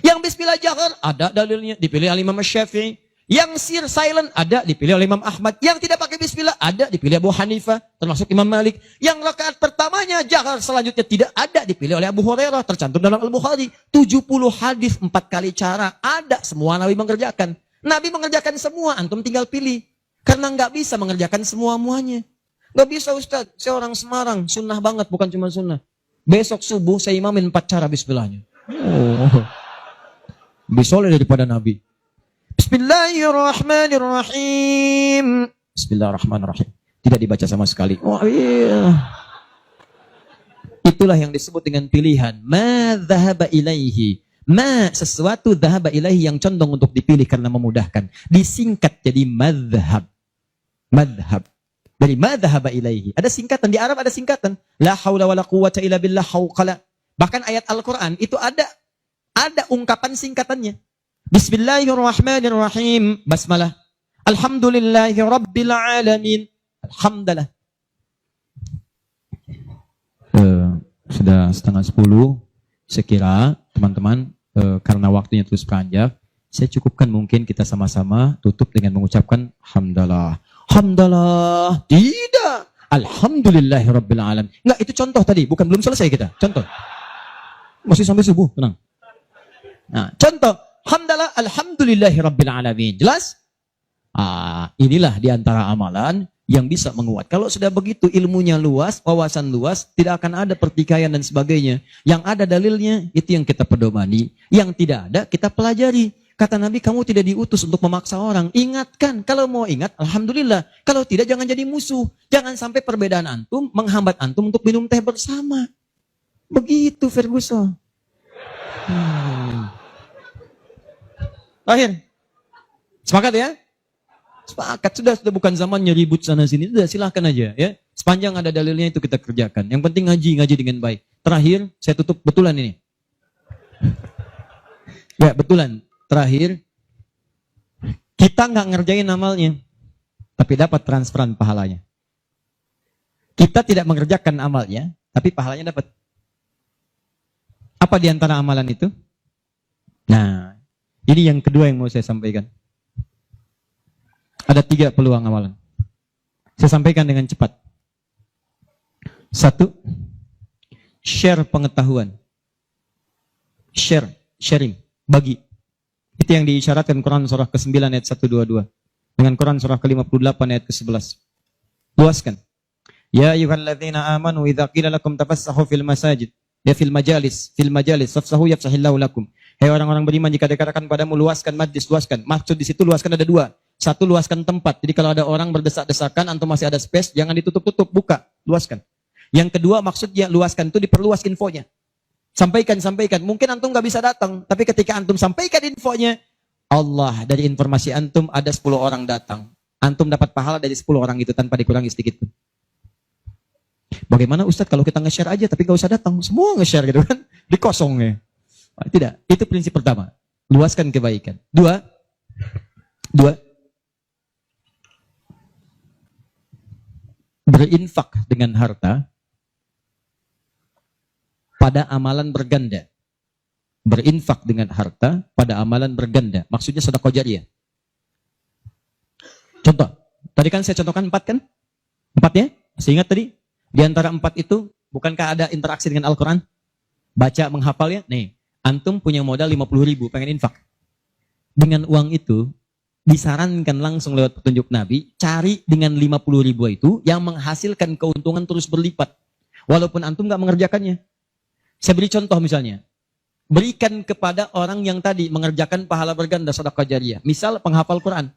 [SPEAKER 2] Yang bismillah jahar, ada dalilnya, dipilih oleh Imam Syafi'i. Yang sir silent, ada, dipilih oleh Imam Ahmad. Yang tidak pakai bismillah, ada, dipilih Abu Hanifah, termasuk Imam Malik. Yang rakaat pertamanya jahar, selanjutnya tidak ada, dipilih oleh Abu Hurairah, tercantum dalam Al-Bukhari. 70 hadis, 4 kali cara, ada, semua Nabi mengerjakan. Nabi mengerjakan semua, antum tinggal pilih. Karena nggak bisa mengerjakan semua-muanya. Nggak bisa Ustaz, saya orang Semarang, sunnah banget, bukan cuma sunnah. Besok subuh saya imamin 4 cara bismillahnya. Oh. Lebih soleh daripada Nabi. Bismillahirrahmanirrahim. Bismillahirrahmanirrahim. Tidak dibaca sama sekali. Oh iya. Itulah yang disebut dengan pilihan. Ma dhahaba ilaihi. Ma sesuatu dhahaba ilaihi yang condong untuk dipilih karena memudahkan. Disingkat jadi madhab. Madhab. Dari ma dhahaba ilaihi. Ada singkatan. Di Arab ada singkatan. La hawla wa la quwwata illa billah hawqala. Bahkan ayat Al-Quran itu ada ungkapan singkatannya. Bismillahirrahmanirrahim. Basmalah. Alhamdulillahi rabbil alamin. Alhamdulillah. Sudah 9:30. Saya kira teman-teman karena waktunya terus beranjak, saya cukupkan mungkin kita sama-sama tutup dengan mengucapkan hamdalah. Hamdalah. Tidak. Alhamdulillahi rabbil alamin. Enggak, itu contoh tadi, bukan belum selesai kita. Contoh. Masih sampai subuh, tenang. Nah, contoh, hamdalah alhamdulillahi rabbil alamin. Jelas? Inilah diantara amalan yang bisa menguat. Kalau sudah begitu ilmunya luas, wawasan luas, tidak akan ada pertikaian dan sebagainya. Yang ada dalilnya, itu yang kita pedomani. Yang tidak ada, kita pelajari. Kata Nabi, kamu tidak diutus untuk memaksa orang. Ingatkan, kalau mau ingat, alhamdulillah. Kalau tidak, jangan jadi musuh. Jangan sampai perbedaan antum menghambat antum untuk minum teh bersama. Begitu Ferguson. Akhir. Sepakat ya? Sepakat. Sudah bukan zamannya ribut sana sini. Sudah silahkan aja ya. Sepanjang ada dalilnya itu kita kerjakan. Yang penting ngaji dengan baik. Terakhir, saya tutup betulan ini. Ya, betulan. Terakhir, kita nggak ngerjain amalnya, tapi dapat transferan pahalanya. Kita tidak mengerjakan amalnya, tapi pahalanya dapat. Apa di antara amalan itu? Nah, ini yang kedua yang mau saya sampaikan. Ada 3 peluang amalan. Saya sampaikan dengan cepat. 1, share pengetahuan. Sharing, bagi. Itu yang diisyaratkan Quran surah ke-9 ayat 122. Dengan Quran surah ke-58 ayat ke-11. Luaskan. Ya ayyuhalladzina amanu idza qila lakum tafassahu fil masajid. Ya fil majalis fafsahu yafsahillahu lakum. Hai orang-orang beriman, jika dikatakan padamu luaskan majlis, luaskan. Maksud di situ luaskan ada 2. Satu, luaskan tempat. Jadi kalau ada orang berdesak-desakan, antum masih ada space, jangan ditutup-tutup, buka, luaskan. Yang kedua, maksudnya luaskan itu diperluas infonya. Sampaikan. Mungkin antum nggak bisa datang, tapi ketika antum sampaikan infonya, Allah dari informasi antum ada 10 orang datang. Antum dapat pahala dari 10 orang itu tanpa dikurangi sedikit pun. Bagaimana Ustadz kalau kita nge-share aja tapi nggak usah datang, semua nge-share gitu kan? Dikosongnya. Tidak, itu prinsip pertama. Luaskan kebaikan. Dua, berinfak dengan harta pada amalan berganda. Berinfak dengan harta pada amalan berganda. Maksudnya sedekah jariyah. Contoh, tadi kan saya contohkan 4 kan? 4 ya? Masih ingat tadi? Di antara 4 itu, bukankah ada interaksi dengan Al-Quran? Baca, menghafal ya? Nih, antum punya modal 50.000, pengen infak. Dengan uang itu, disarankan langsung lewat petunjuk Nabi, cari dengan 50.000 itu yang menghasilkan keuntungan terus berlipat. Walaupun antum gak mengerjakannya. Saya beri contoh misalnya. Berikan kepada orang yang tadi mengerjakan pahala berganda sedekah jariyah. Misal penghafal Quran.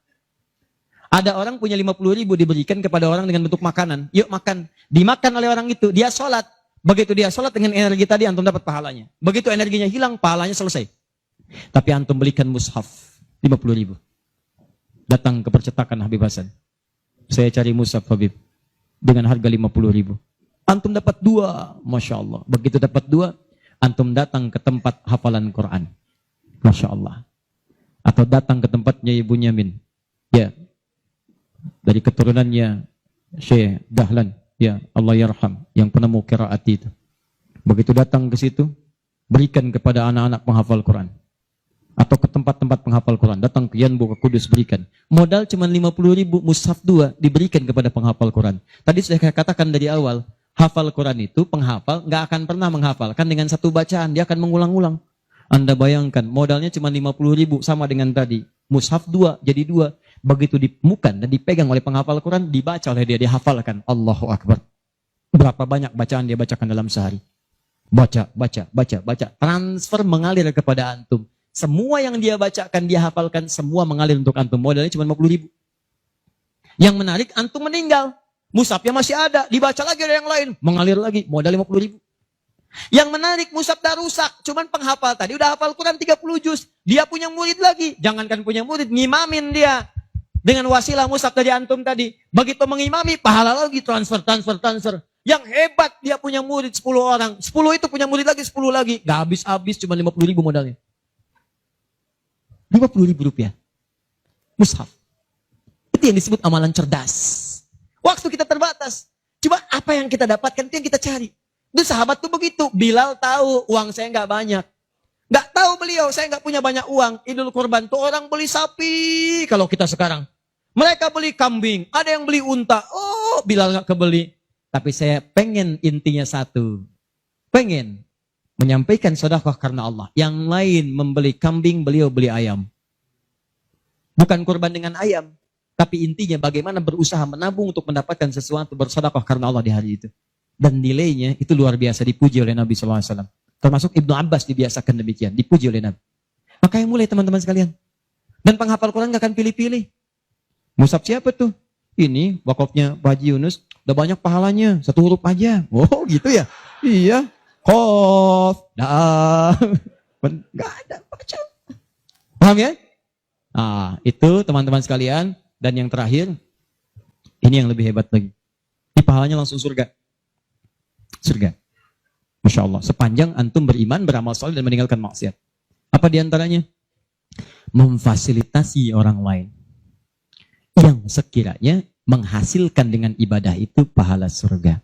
[SPEAKER 2] Ada orang punya 50.000 diberikan kepada orang dengan bentuk makanan. Yuk makan. Dimakan oleh orang itu. Dia sholat. Begitu dia sholat dengan energi tadi antum dapat pahalanya. Begitu energinya hilang, pahalanya selesai. Tapi antum belikan mushaf 50.000. Datang ke percetakan Habib Hasan. Saya cari mushaf Habib. Dengan harga 50.000. Antum dapat 2. Masya Allah. Begitu dapat 2, antum datang ke tempat hafalan Quran. Masya Allah. Atau datang ke tempatnya Ibu Nyamin. Ya. Dari keturunannya Syekh Dahlan. Ya, Allah yarham. Yang penemu qiraat itu. Begitu datang ke situ, berikan kepada anak-anak penghafal Quran. Atau ke tempat-tempat penghafal Quran. Datang ke Yanbu, ke Kudus, berikan. Modal cuma 50.000, mushaf 2, diberikan kepada penghafal Quran. Tadi sudah saya katakan dari awal, hafal Quran itu, penghafal nggak akan pernah menghafalkan dengan satu bacaan, dia akan mengulang-ulang. Anda bayangkan, modalnya cuma 50.000, sama dengan tadi. Mushaf 2, jadi 2. Begitu dimukan dan dipegang oleh penghafal Quran, dibaca oleh dia, dihafalkan. Allahu Akbar. Berapa banyak bacaan dia bacakan dalam sehari? Baca. Transfer mengalir kepada antum. Semua yang dia bacakan, dia hafalkan, semua mengalir untuk antum. Modalnya cuma 50.000. Yang menarik, antum meninggal. Mushafnya masih ada, dibaca lagi ada yang lain, mengalir lagi, modal 50.000. Yang menarik, mushaf dah rusak, cuman penghafal tadi udah hafal Quran 30 juz. Dia punya murid lagi, jangankan punya murid, ngimamin dia. Dengan wasilah mushaf dari antum tadi. Begitu mengimami, pahala lagi, transfer. Yang hebat, dia punya murid 10 orang. 10 itu punya murid lagi, 10 lagi. Gak habis-habis, cuma 50.000 modalnya. 50.000 rupiah. Mushaf. Itu yang disebut amalan cerdas. Waktu kita terbatas. Coba apa yang kita dapatkan, itu yang kita cari. Itu sahabat tuh begitu. Bilal tahu, uang saya nggak banyak. Nggak tahu beliau, saya nggak punya banyak uang. Idul Kurban tuh orang beli sapi. Kalau kita sekarang. Mereka beli kambing. Ada yang beli unta. Oh, Bilal nggak kebeli. Tapi saya pengen intinya satu. Pengen menyampaikan sedekah karena Allah. Yang lain membeli kambing, beliau beli ayam. Bukan kurban dengan ayam. Tapi intinya bagaimana berusaha menabung untuk mendapatkan sesuatu bersedekah karena Allah di hari itu. Dan nilainya itu luar biasa dipuji oleh Nabi SAW. Termasuk Ibnu Abbas dibiasakan demikian. Dipuji oleh Nabi. Makanya mulai teman-teman sekalian. Dan penghafal Quran gak akan pilih-pilih. Mushaf siapa tuh? Ini wakafnya Pak Haji Yunus. Udah banyak pahalanya. 1 huruf aja. Oh gitu ya? Iya. Qaf. Gak ada. Baca. Paham ya? Nah, itu teman-teman sekalian. Dan yang terakhir. Ini yang lebih hebat lagi. Ini pahalanya langsung surga. Surga. Masya Allah. Sepanjang antum beriman, beramal saleh dan meninggalkan maksiat. Apa diantaranya? Memfasilitasi orang lain. Yang sekiranya menghasilkan dengan ibadah itu pahala surga.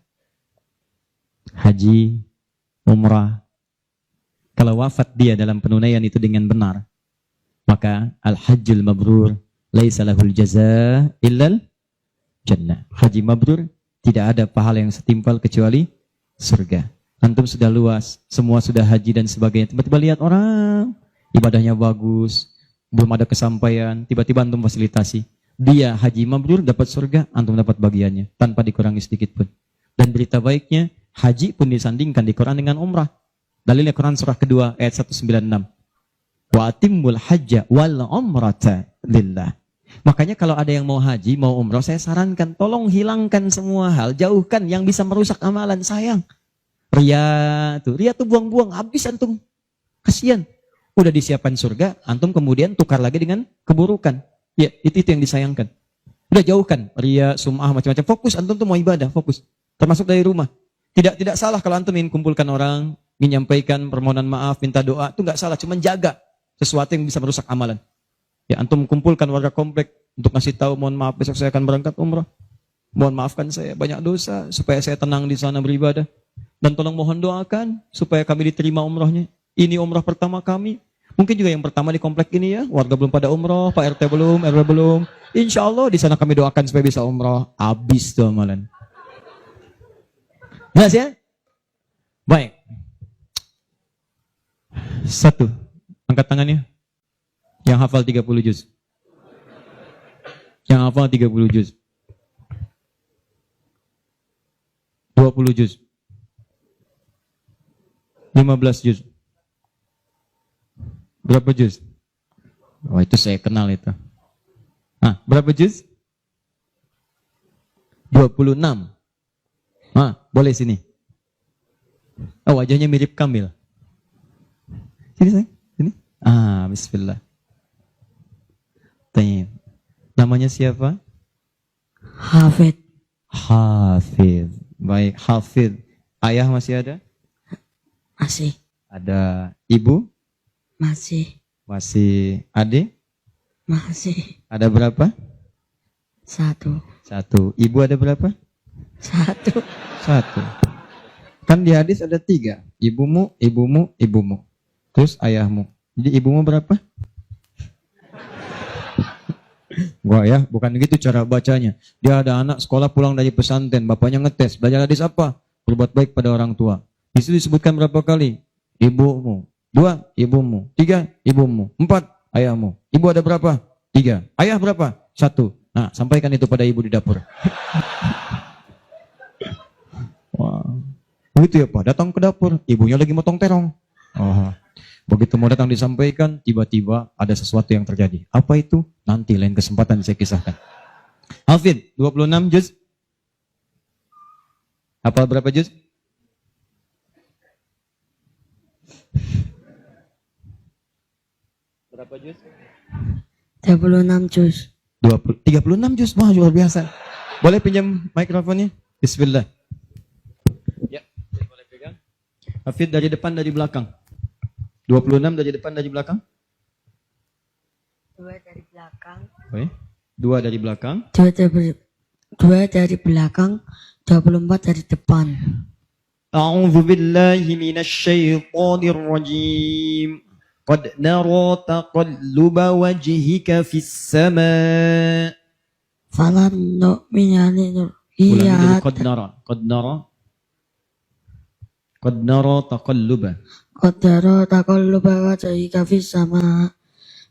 [SPEAKER 2] Haji, umrah. Kalau wafat dia dalam penunaian itu dengan benar. Maka al-hajjul mabrur. Laisa lahul jaza illal jannah. Haji mabrur. Tidak ada pahala yang setimpal kecuali surga. Antum sudah luas, semua sudah haji dan sebagainya. Tiba-tiba lihat orang, ibadahnya bagus, belum ada kesampaian, tiba-tiba antum fasilitasi. Dia haji mabrur dapat surga, antum dapat bagiannya, tanpa dikurangi sedikit pun. Dan berita baiknya, haji pun disandingkan di Quran dengan umrah. Dalilnya Quran surah kedua, ayat 196. Wa atimmul hajja wal umrata lillah. Makanya kalau ada yang mau haji, mau umroh, saya sarankan tolong hilangkan semua hal, jauhkan yang bisa merusak amalan. Sayang. Ria tuh buang-buang, habis antum. Kasihan. Udah disiapkan surga, antum kemudian tukar lagi dengan keburukan. Ya, itu yang disayangkan. Udah jauhkan ria, sum'ah, macam-macam. Fokus antum tuh mau ibadah, fokus. Termasuk dari rumah. Tidak salah kalau antum ingin kumpulkan orang, ingin menyampaikan permohonan maaf, minta doa, itu nggak salah, cuma jaga sesuatu yang bisa merusak amalan. Ya, antum kumpulkan warga komplek untuk ngasih tahu, mohon maaf besok saya akan berangkat umrah. Mohon maafkan saya banyak dosa supaya saya tenang di sana beribadah. Dan tolong mohon doakan supaya kami diterima umrohnya. Ini umrah pertama kami. Mungkin juga yang pertama di komplek ini ya, warga belum pada umroh, Pak RT belum, RW belum. Insya Allah di sana kami doakan supaya bisa umroh. Habis tuh amalan. Jelas ya? Baik. Satu. Angkat tangannya. Yang hafal 30 juz. Yang hafal 30 juz. 20 juz. 15 juz. Berapa juz? Oh, itu saya kenal itu. Berapa juz? 26. Boleh sini. Oh, wajahnya mirip Kamil. Sini, sayang. Sini. Bismillah. Tanya. Namanya siapa?
[SPEAKER 3] Hafid.
[SPEAKER 2] Hafid. Baik, Hafid. Ayah masih ada?
[SPEAKER 3] Masih.
[SPEAKER 2] Ada ibu?
[SPEAKER 3] Masih.
[SPEAKER 2] Masih adik?
[SPEAKER 3] Masih.
[SPEAKER 2] Ada berapa?
[SPEAKER 3] 1.
[SPEAKER 2] 1. Ibu ada berapa?
[SPEAKER 3] 1.
[SPEAKER 2] 1. Kan di hadis ada 3. Ibumu, ibumu, ibumu. Terus ayahmu. Jadi ibumu berapa? Wah ya, bukan gitu cara bacanya. Dia ada anak sekolah pulang dari pesantren, bapaknya ngetes, belajar hadis apa? Berbuat baik pada orang tua. Di situ disebutkan berapa kali? Ibumu. 2, ibumu. 3, ibumu. 4, ayahmu. Ibu ada berapa? 3. Ayah berapa? 1. Nah, sampaikan itu pada ibu di dapur. Wah. Begitu ya Pak, datang ke dapur, ibunya lagi motong terong. Begitu mau datang disampaikan, tiba-tiba ada sesuatu yang terjadi. Apa itu? Nanti lain kesempatan saya kisahkan. Hafid, 26 juz. Hafal berapa juz? Berapa juz?
[SPEAKER 3] 36 juz.
[SPEAKER 2] 36 juz. Wah, luar biasa. Boleh pinjam mikrofonnya? Bismillah. Ya, saya boleh pegang. Hafid dari depan, dari belakang. 26 dari depan, dari belakang.
[SPEAKER 3] 2 dari belakang.
[SPEAKER 2] Oke. 2 dari belakang.
[SPEAKER 3] 2 dari belakang. 24 dari depan.
[SPEAKER 2] A'udzu billahi minasy syaithanir rajim. Qad nara taqalluba wajhika fis sama'.
[SPEAKER 3] Falan nu'minani
[SPEAKER 2] Ulangi dari
[SPEAKER 3] iya.
[SPEAKER 2] qad nara. Qad nara. Qad nara taqalluba.
[SPEAKER 3] Qadara taqalluba wajhika fis sama.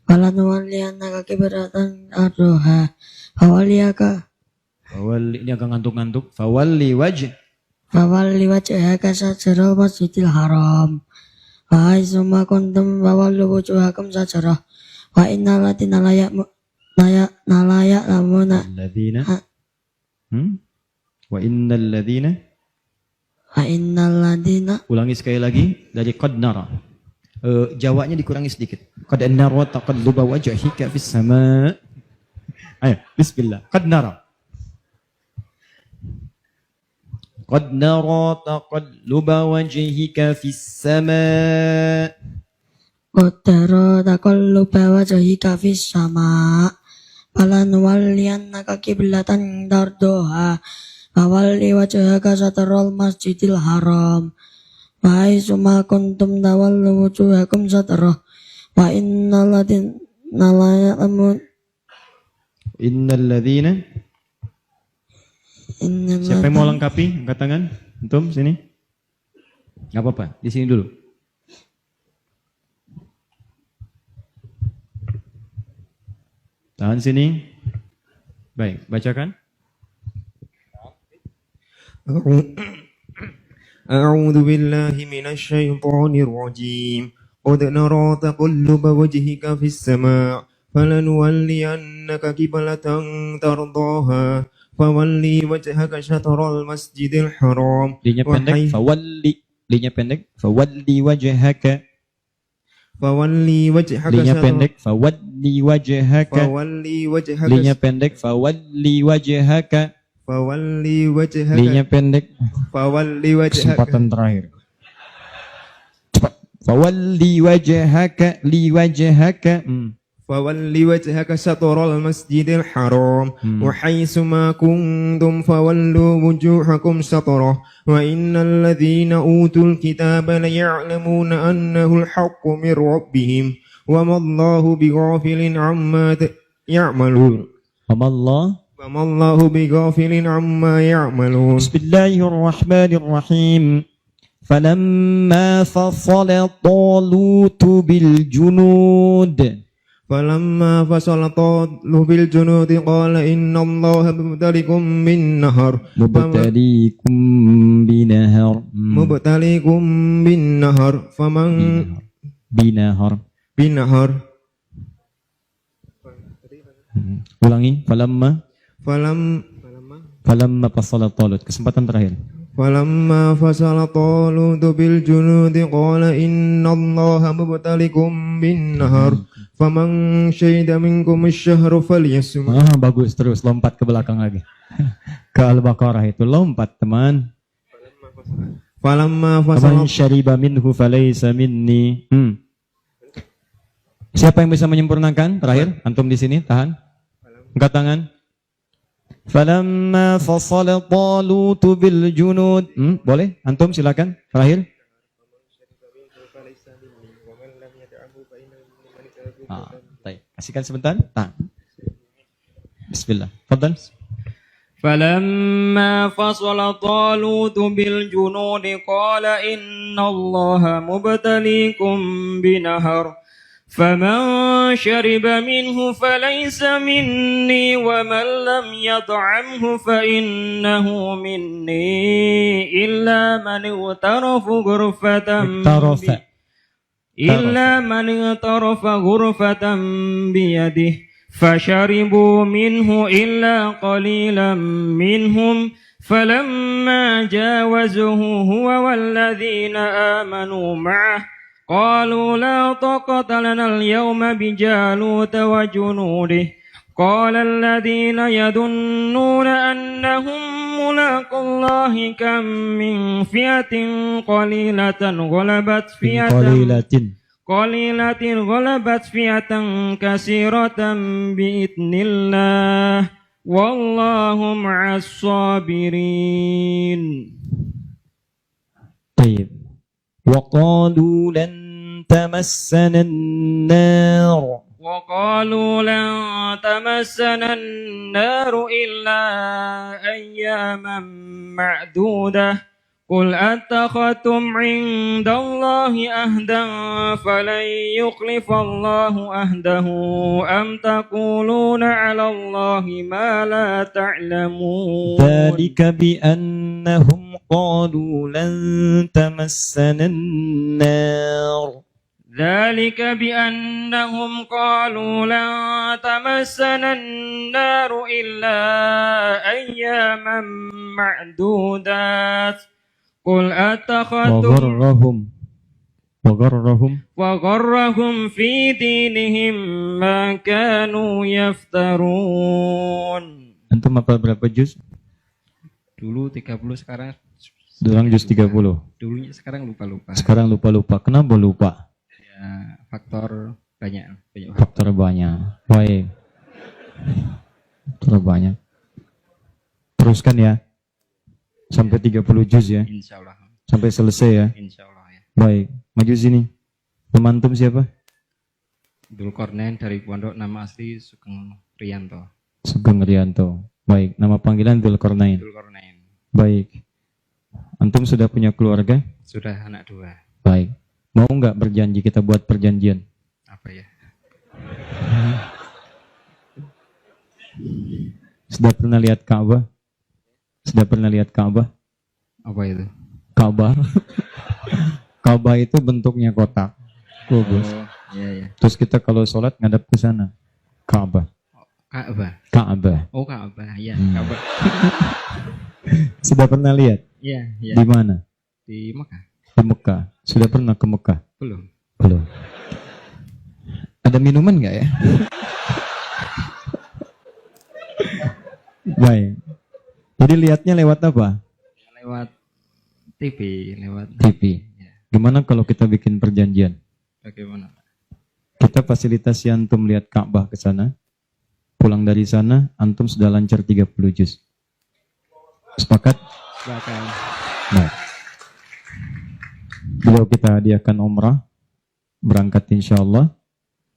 [SPEAKER 3] Falan nuwalliyannaka qiblatan tardoha. Fawalliyaka.
[SPEAKER 2] Ini agak ngantuk-ngantuk. Fawalli
[SPEAKER 3] wajhaka satral masjidil haram. Wa aizuma kuntum fawallu wujuhakum satrah. Wa innal ladina lamuna.
[SPEAKER 2] Alladzina. Wa innal ladzina.
[SPEAKER 3] Wa innal ladina.
[SPEAKER 2] Ulangi sekali lagi dari qad nara. Jawanya dikurangi sedikit. Qad nara taqalluba wajhika fis sama'. Ayo, bismillah. Qad nara. Qad nara taqalluba wajhika fis sama'.
[SPEAKER 3] Qadara taqalluba wajhika fis sama. Falan walliyannaka qiblatan tardoha. Fawalli wajhaka satral masjidil haram. Wa aizuma kuntum tawallu wujuhakum satrah. Wa innal ladina la ya'lamun.
[SPEAKER 2] Innal ladzina. Siapa yang mau lengkapi? Angkat tangan. Antum sini. Enggak apa-apa, di sini dulu. Tahan sini. Baik, bacakan.
[SPEAKER 4] أعوذ بالله من الشيطان الرجيم قد نرى تقلب وجهك في السماء فلنولينك قبلة ترضاها فولي وجهك شطر المسجد الحرام
[SPEAKER 2] Linya pendek,
[SPEAKER 4] وحيث
[SPEAKER 2] fawalli. Linya pendek, fawalli wajhaka.
[SPEAKER 4] فولي وجهك
[SPEAKER 2] Linya
[SPEAKER 4] شطر
[SPEAKER 2] pendek, fawalli wajhaka.
[SPEAKER 4] فولي وجهك
[SPEAKER 2] Linya pendek, fawalli wajhaka.
[SPEAKER 4] فولي وجهك
[SPEAKER 2] Linya pendek,
[SPEAKER 4] فولي وجهك
[SPEAKER 2] kesempatan terakhir. Cepat. Fawalli wajhaka, li wajhaka.
[SPEAKER 4] فولي وجهك شطر المسجد الحرام وحيث ما كنتم فولوا وجوهكم شطره وإن الذين أوتوا الكتاب ليعلمون أنه الحق من ربهم وما الله بغافل عما يعملون
[SPEAKER 2] Amallah.
[SPEAKER 4] وما الله بغافل عما يعملون
[SPEAKER 2] بسم الله الرحمن الرحيم فلما فصل طالوت بالجنود
[SPEAKER 4] فلما فصل طالوت بالجنود قال إن الله مبتليكم بالنهر
[SPEAKER 2] مبتليكم بنهر
[SPEAKER 4] مبتليكم بالنهر فمن
[SPEAKER 2] بنهر
[SPEAKER 4] بالنهر
[SPEAKER 2] ulangi
[SPEAKER 4] فلم
[SPEAKER 2] falamma fasala talut kesempatan terakhir
[SPEAKER 4] فلما فصل طالوت بالجنود قال إن الله مبتليكم بالنهر فمن شهد منكم الشهر فليصم
[SPEAKER 2] bagus terus lompat ke belakang lagi ke Al-Baqarah itu lompat teman
[SPEAKER 4] فلما
[SPEAKER 2] faman
[SPEAKER 4] فصل
[SPEAKER 2] syariba minhu falaysa minni siapa yang bisa menyempurnakan terakhir antum di sini tahan angkat tangan falamma fasala talut bil junud boleh antum silakan terakhir baik kasihkan sebentar bismillah fadlan
[SPEAKER 5] فلما فصل طالوت بالجنود قال إن الله مبتليكم بنهر فمن شرب منه فليس مني ومن لم يطعمه فإنه مني إلا من اغترف غرفة بيده فشربوا منه إلا قليلا منهم فلما جاوزه هو والذين آمنوا معه قالوا لا طاقة لنا اليوم بجالوت وجنوده قال الذين يظنون أنهم ملاقو الله كم من فئة قليلة غلبت فئة كثيرة بإذن الله والله مع الصابرين.
[SPEAKER 2] طيب وقالوا لن تمسنا النار
[SPEAKER 5] إلا أياما معدودة قل أتخذتم عند الله أهدا فلن يخلف الله أهده أم تقولون على الله ما لا تعلمون
[SPEAKER 2] ذلك بأنهم قالوا لن تمسنا النار
[SPEAKER 5] إلا أياما معدودات قل أتخذتم وغرهم في دينهم ما كانوا يفترون.
[SPEAKER 2] Antum hafal berapa juz?
[SPEAKER 6] Dulu 30 sekarang
[SPEAKER 2] Juz 30.
[SPEAKER 6] dulunya sekarang lupa-lupa.
[SPEAKER 2] Sekarang lupa-lupa. Kenapa lupa?
[SPEAKER 6] Ya, faktor banyak.
[SPEAKER 2] Faktor banyak. Baik. Faktor banyak. Teruskan ya. Sampai 30 juz ya.
[SPEAKER 6] Insyaallah.
[SPEAKER 2] Sampai selesai ya.
[SPEAKER 6] Insyaallah ya.
[SPEAKER 2] Baik. Maju sini. Teman antum siapa?
[SPEAKER 6] Dzulkarnain dari pondok, nama asli Sugeng Riyanto.
[SPEAKER 2] Sugeng Riyanto. Baik. Nama panggilan Dzulkarnain.
[SPEAKER 6] Dzulkarnain.
[SPEAKER 2] Baik. Antum sudah punya keluarga?
[SPEAKER 6] Sudah anak 2.
[SPEAKER 2] Baik. Mau nggak berjanji kita buat perjanjian?
[SPEAKER 6] Apa ya?
[SPEAKER 2] Sudah pernah lihat Ka'bah? Sudah pernah lihat Ka'bah?
[SPEAKER 6] Apa itu?
[SPEAKER 2] Ka'bah. Ka'bah itu bentuknya kotak. Kubus.
[SPEAKER 6] Oh, iya ya.
[SPEAKER 2] Terus kita kalau sholat ngadap ke sana.
[SPEAKER 1] Ka'bah.
[SPEAKER 6] Ka'bah.
[SPEAKER 1] Ka'bah.
[SPEAKER 6] Oh, Ka'bah. Ya,
[SPEAKER 1] Hmm.
[SPEAKER 6] Ka'bah.
[SPEAKER 1] Sudah pernah lihat?
[SPEAKER 6] Iya, iya.
[SPEAKER 1] Di mana?
[SPEAKER 6] Di Mekah.
[SPEAKER 1] Di Mekah. Sudah pernah ke Mekah?
[SPEAKER 6] Belum.
[SPEAKER 1] Belum. Ada minuman nggak ya? Baik. Jadi lihatnya lewat apa?
[SPEAKER 6] Lewat TV, lewat
[SPEAKER 1] TV.
[SPEAKER 6] Ya.
[SPEAKER 1] Gimana kalau kita bikin perjanjian?
[SPEAKER 6] Bagaimana?
[SPEAKER 1] Kita fasilitasi antum lihat Ka'bah ke sana. Pulang dari sana, antum sudah lancar 30 juz. Sepakat?
[SPEAKER 6] Bahkan
[SPEAKER 1] Baik. Beliau kita hadiahkan umrah. Berangkat insya Allah.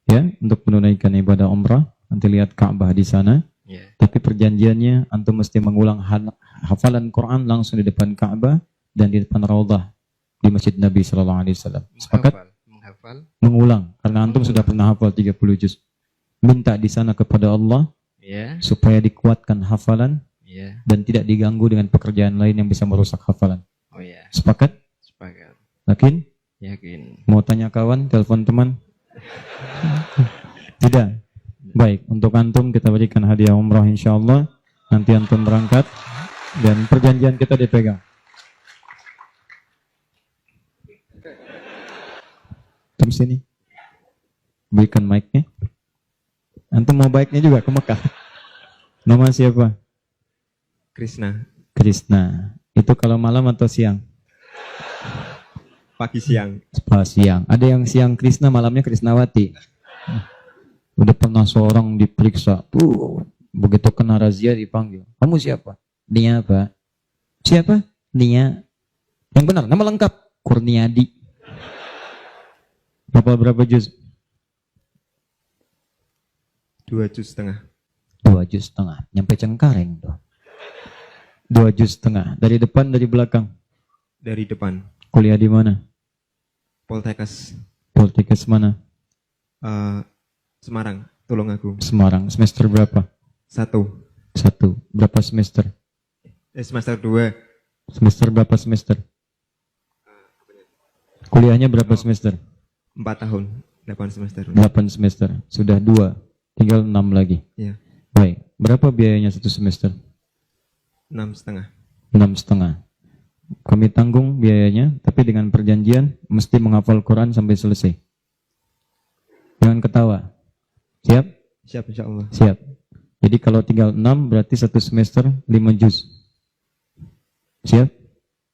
[SPEAKER 1] Ya, untuk menunaikan ibadah umrah. Nanti lihat Ka'bah di sana.
[SPEAKER 6] ya.
[SPEAKER 1] Tapi perjanjiannya antum mesti mengulang hafalan Quran langsung di depan Ka'bah dan di depan Raudhah di Masjid Nabi sallallahu alaihi wasallam. Sepakat?
[SPEAKER 6] Menghafal.
[SPEAKER 1] Mengulang karena antum sudah pernah hafal 30 juz. Minta di sana kepada Allah
[SPEAKER 6] Ya,
[SPEAKER 1] supaya dikuatkan hafalan
[SPEAKER 6] ya.
[SPEAKER 1] dan tidak diganggu dengan pekerjaan lain yang bisa merusak hafalan.
[SPEAKER 6] Oh ya,
[SPEAKER 1] Sepakat?
[SPEAKER 6] sepakat.
[SPEAKER 1] Yakin?
[SPEAKER 6] Yakin.
[SPEAKER 1] Mau tanya kawan, telepon teman? Tidak. Baik, untuk antum kita berikan hadiah umrah insyaallah. Nanti antum berangkat dan perjanjian kita dipegang. Antum sini. Berikan mic-nya. Antum mau baiknya juga ke Mekah. Nama siapa?
[SPEAKER 4] Krishna.
[SPEAKER 1] Krishna. Itu kalau malam atau siang?
[SPEAKER 4] Pagi siang.
[SPEAKER 1] Pas siang. Ada yang siang Krishna, malamnya Krisnawati. Udah pernah seorang diperiksa. Begitu kena razia dipanggil. Kamu siapa? Nia, Pak. Siapa? Nia. Yang benar, nama lengkap. Kurniadi. Berapa juz?
[SPEAKER 4] 2 juz setengah.
[SPEAKER 1] 2 juz setengah. Nyampe Cengkareng tuh. 2 juz setengah. Dari depan, dari belakang.
[SPEAKER 4] Dari depan.
[SPEAKER 1] Kuliah di mana?
[SPEAKER 4] Poltekkes
[SPEAKER 1] Poltekkes mana?
[SPEAKER 4] Semarang. Tulungagung.
[SPEAKER 1] Semarang. Semester berapa?
[SPEAKER 4] 1.
[SPEAKER 1] 1. Berapa semester?
[SPEAKER 4] Semester 2.
[SPEAKER 1] Semester berapa semester? Kuliahnya berapa semester?
[SPEAKER 4] 4 tahun. 8 semester.
[SPEAKER 1] 8 semester. Sudah 2. Tinggal 6 lagi.
[SPEAKER 4] Ya.
[SPEAKER 1] Baik. Berapa biayanya 1 semester?
[SPEAKER 4] 6,5.
[SPEAKER 1] 6,5. Kami tanggung biayanya, tapi dengan perjanjian mesti menghafal Quran sampai selesai. Jangan ketawa. Siap?
[SPEAKER 4] Siap insya Allah.
[SPEAKER 1] Siap. Jadi kalau tinggal 6 berarti 1 semester 5 juz. Siap?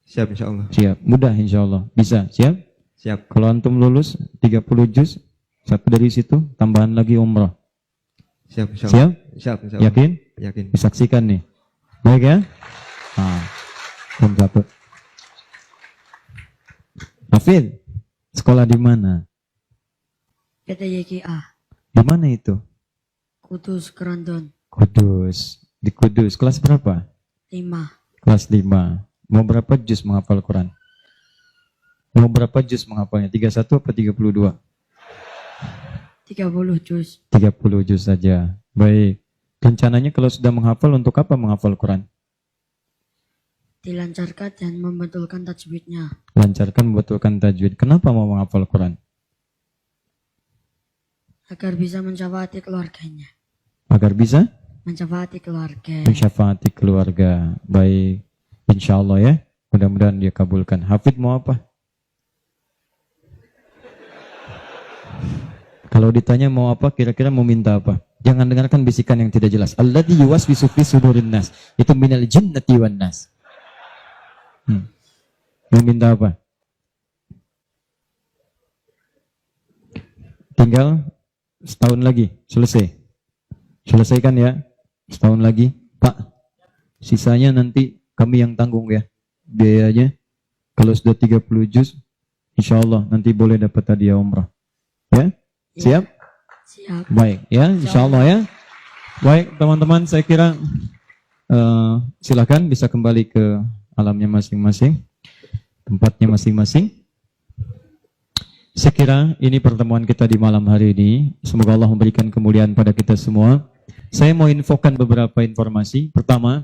[SPEAKER 4] Siap insya Allah.
[SPEAKER 1] Siap. Mudah insya Allah. Bisa. Siap?
[SPEAKER 4] Siap.
[SPEAKER 1] Kalau antum lulus 30 juz, satu dari situ tambahan lagi umrah.
[SPEAKER 4] Siap insya Allah.
[SPEAKER 1] Siap?
[SPEAKER 4] Siap insya Allah.
[SPEAKER 1] Yakin?
[SPEAKER 4] Yakin.
[SPEAKER 1] Disaksikan nih. Baik ya? Nah, satu. Hafid, sekolah di mana?
[SPEAKER 3] PTYKA.
[SPEAKER 1] Di mana itu?
[SPEAKER 3] Kudus Kerandon.
[SPEAKER 1] Kudus. Di Kudus. Kelas berapa?
[SPEAKER 3] 5.
[SPEAKER 1] Kelas 5. Mau berapa juz menghafal Quran? Mau berapa juz menghafalnya? 31 apa 32?
[SPEAKER 3] 30 juz.
[SPEAKER 1] 30 juz saja. Baik. Rencananya kalau sudah menghafal, untuk apa menghafal Quran?
[SPEAKER 3] Dilancarkan dan membetulkan tajwidnya.
[SPEAKER 1] Lancarkan membetulkan tajwid. Kenapa mau menghafal Quran?
[SPEAKER 3] Agar bisa mencapai keluarganya.
[SPEAKER 1] Agar bisa
[SPEAKER 3] Mencapai keluarga.
[SPEAKER 1] mensyafaati keluarga. Baik. Insya Allah ya. Mudah-mudahan dia kabulkan. Hafid mau apa? Kalau ditanya mau apa, kira-kira mau minta apa? Jangan dengarkan bisikan yang tidak jelas. Alladzi yuwaswisu fi sudurin nas. Itu minal jinnati wan nas. Mau minta apa? Tinggal setahun lagi, selesai. Selesaikan ya. Setahun lagi, Pak. Sisanya nanti kami yang tanggung ya. Biayanya. Kalau sudah 30 juz, insya Allah nanti boleh dapat hadiah umrah. Ya? Siap?
[SPEAKER 3] Siap.
[SPEAKER 1] Baik ya, insya Allah ya. Baik teman-teman, saya kira silakan bisa kembali ke alamnya masing-masing, tempatnya masing-masing. Saya kira ini pertemuan kita di malam hari ini. Semoga Allah memberikan kemuliaan pada kita semua. Saya mau infokan beberapa informasi. Pertama,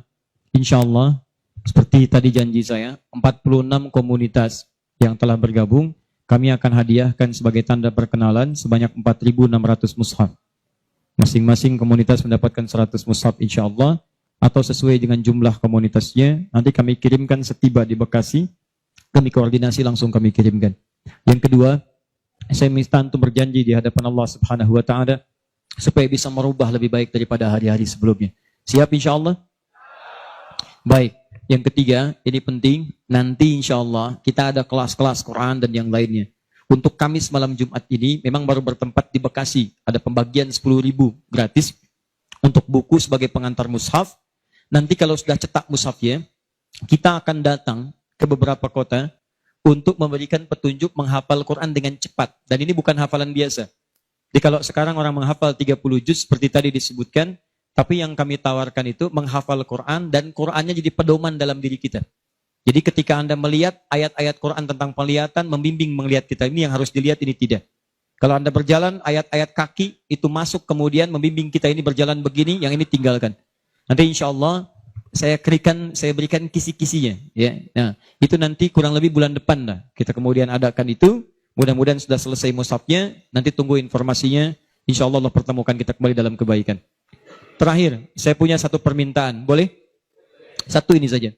[SPEAKER 1] insya Allah seperti tadi janji saya, 46 komunitas yang telah bergabung, kami akan hadiahkan sebagai tanda perkenalan sebanyak 4.600 mushaf.
[SPEAKER 2] Masing-masing komunitas mendapatkan 100 mushaf insyaallah, atau sesuai dengan jumlah komunitasnya. Nanti kami kirimkan setiba di Bekasi, kami koordinasi langsung kami kirimkan. Yang kedua, saya minta antum berjanji di hadapan Allah Subhanahu wa taala supaya bisa merubah lebih baik daripada hari-hari sebelumnya. Siap insyaallah? Baik. Yang ketiga, ini penting, nanti insyaallah kita ada kelas-kelas Quran dan yang lainnya. Untuk Kamis malam Jumat ini memang baru bertempat di Bekasi. Ada pembagian 10.000 gratis untuk buku sebagai pengantar mushaf. Nanti kalau sudah cetak mushafnya, kita akan datang ke beberapa kota untuk memberikan petunjuk menghafal Quran dengan cepat. Dan ini bukan hafalan biasa. Jadi kalau sekarang orang menghafal 30 juz seperti tadi disebutkan, tapi yang kami tawarkan itu menghafal Quran dan Qurannya jadi pedoman dalam diri kita. Jadi ketika Anda melihat ayat-ayat Quran tentang penglihatan, membimbing melihat kita, ini yang harus dilihat, ini tidak. Kalau Anda berjalan, ayat-ayat kaki itu masuk kemudian membimbing kita ini berjalan begini, yang ini tinggalkan. Nanti insya Allah saya berikan kisi-kisinya. Ya. Nah, itu nanti kurang lebih bulan depan lah. Kita kemudian adakan itu. Mudah-mudahan sudah selesai mushafnya. Nanti tunggu informasinya. Insya Allah pertemukan kita kembali dalam kebaikan. Terakhir, saya punya satu permintaan. Boleh? Satu ini saja.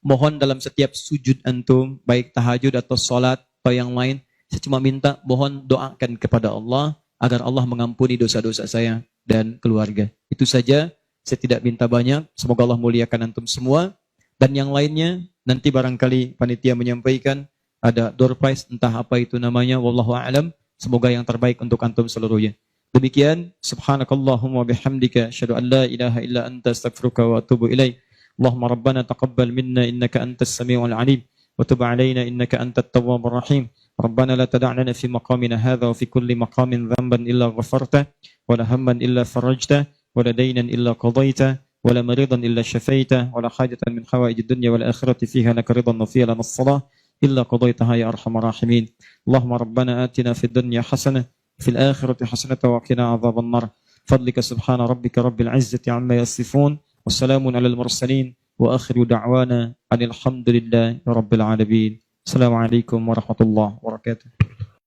[SPEAKER 2] Mohon dalam setiap sujud antum, baik tahajud atau sholat atau yang lain, saya cuma minta mohon doakan kepada Allah agar Allah mengampuni dosa-dosa saya dan keluarga. Itu saja. Saya tidak minta banyak, semoga Allah muliakan antum semua. Dan yang lainnya, nanti barangkali panitia menyampaikan, ada door prize, entah apa itu namanya, wallahu a'lam. Semoga yang terbaik untuk antum seluruhnya. Demikian, subhanakallahumma bihamdika, asyhadu an la ilaha illa anta astaghfiruka wa atubu ilaik. Allahumma rabbana taqabbal minna innaka antas sami'ul alim, wa tub alaina innaka antat tawwabur rahim. Rabbana la tada'lana fi maqamina hadha wa fi kulli maqamin dhanban illa ghafarta, wa la hamman illa farajta, ولا دينا إلا قضيته ولا مريضا إلا شفيته ولا حاجة من حوائج الدنيا والآخرة فيها لك رضا وفيها لنا الصلاة إلا قضيتها يا أرحم الراحمين. اللهم ربنا آتنا في الدنيا حسنة في الآخرة حسنة وقنا عذاب النار. فضلك سبحان ربك رب العزة عما يصفون والسلام على المرسلين وآخر دعوانا أن الحمد لله رب العالمين. السلام عليكم ورحمة الله وبركاته.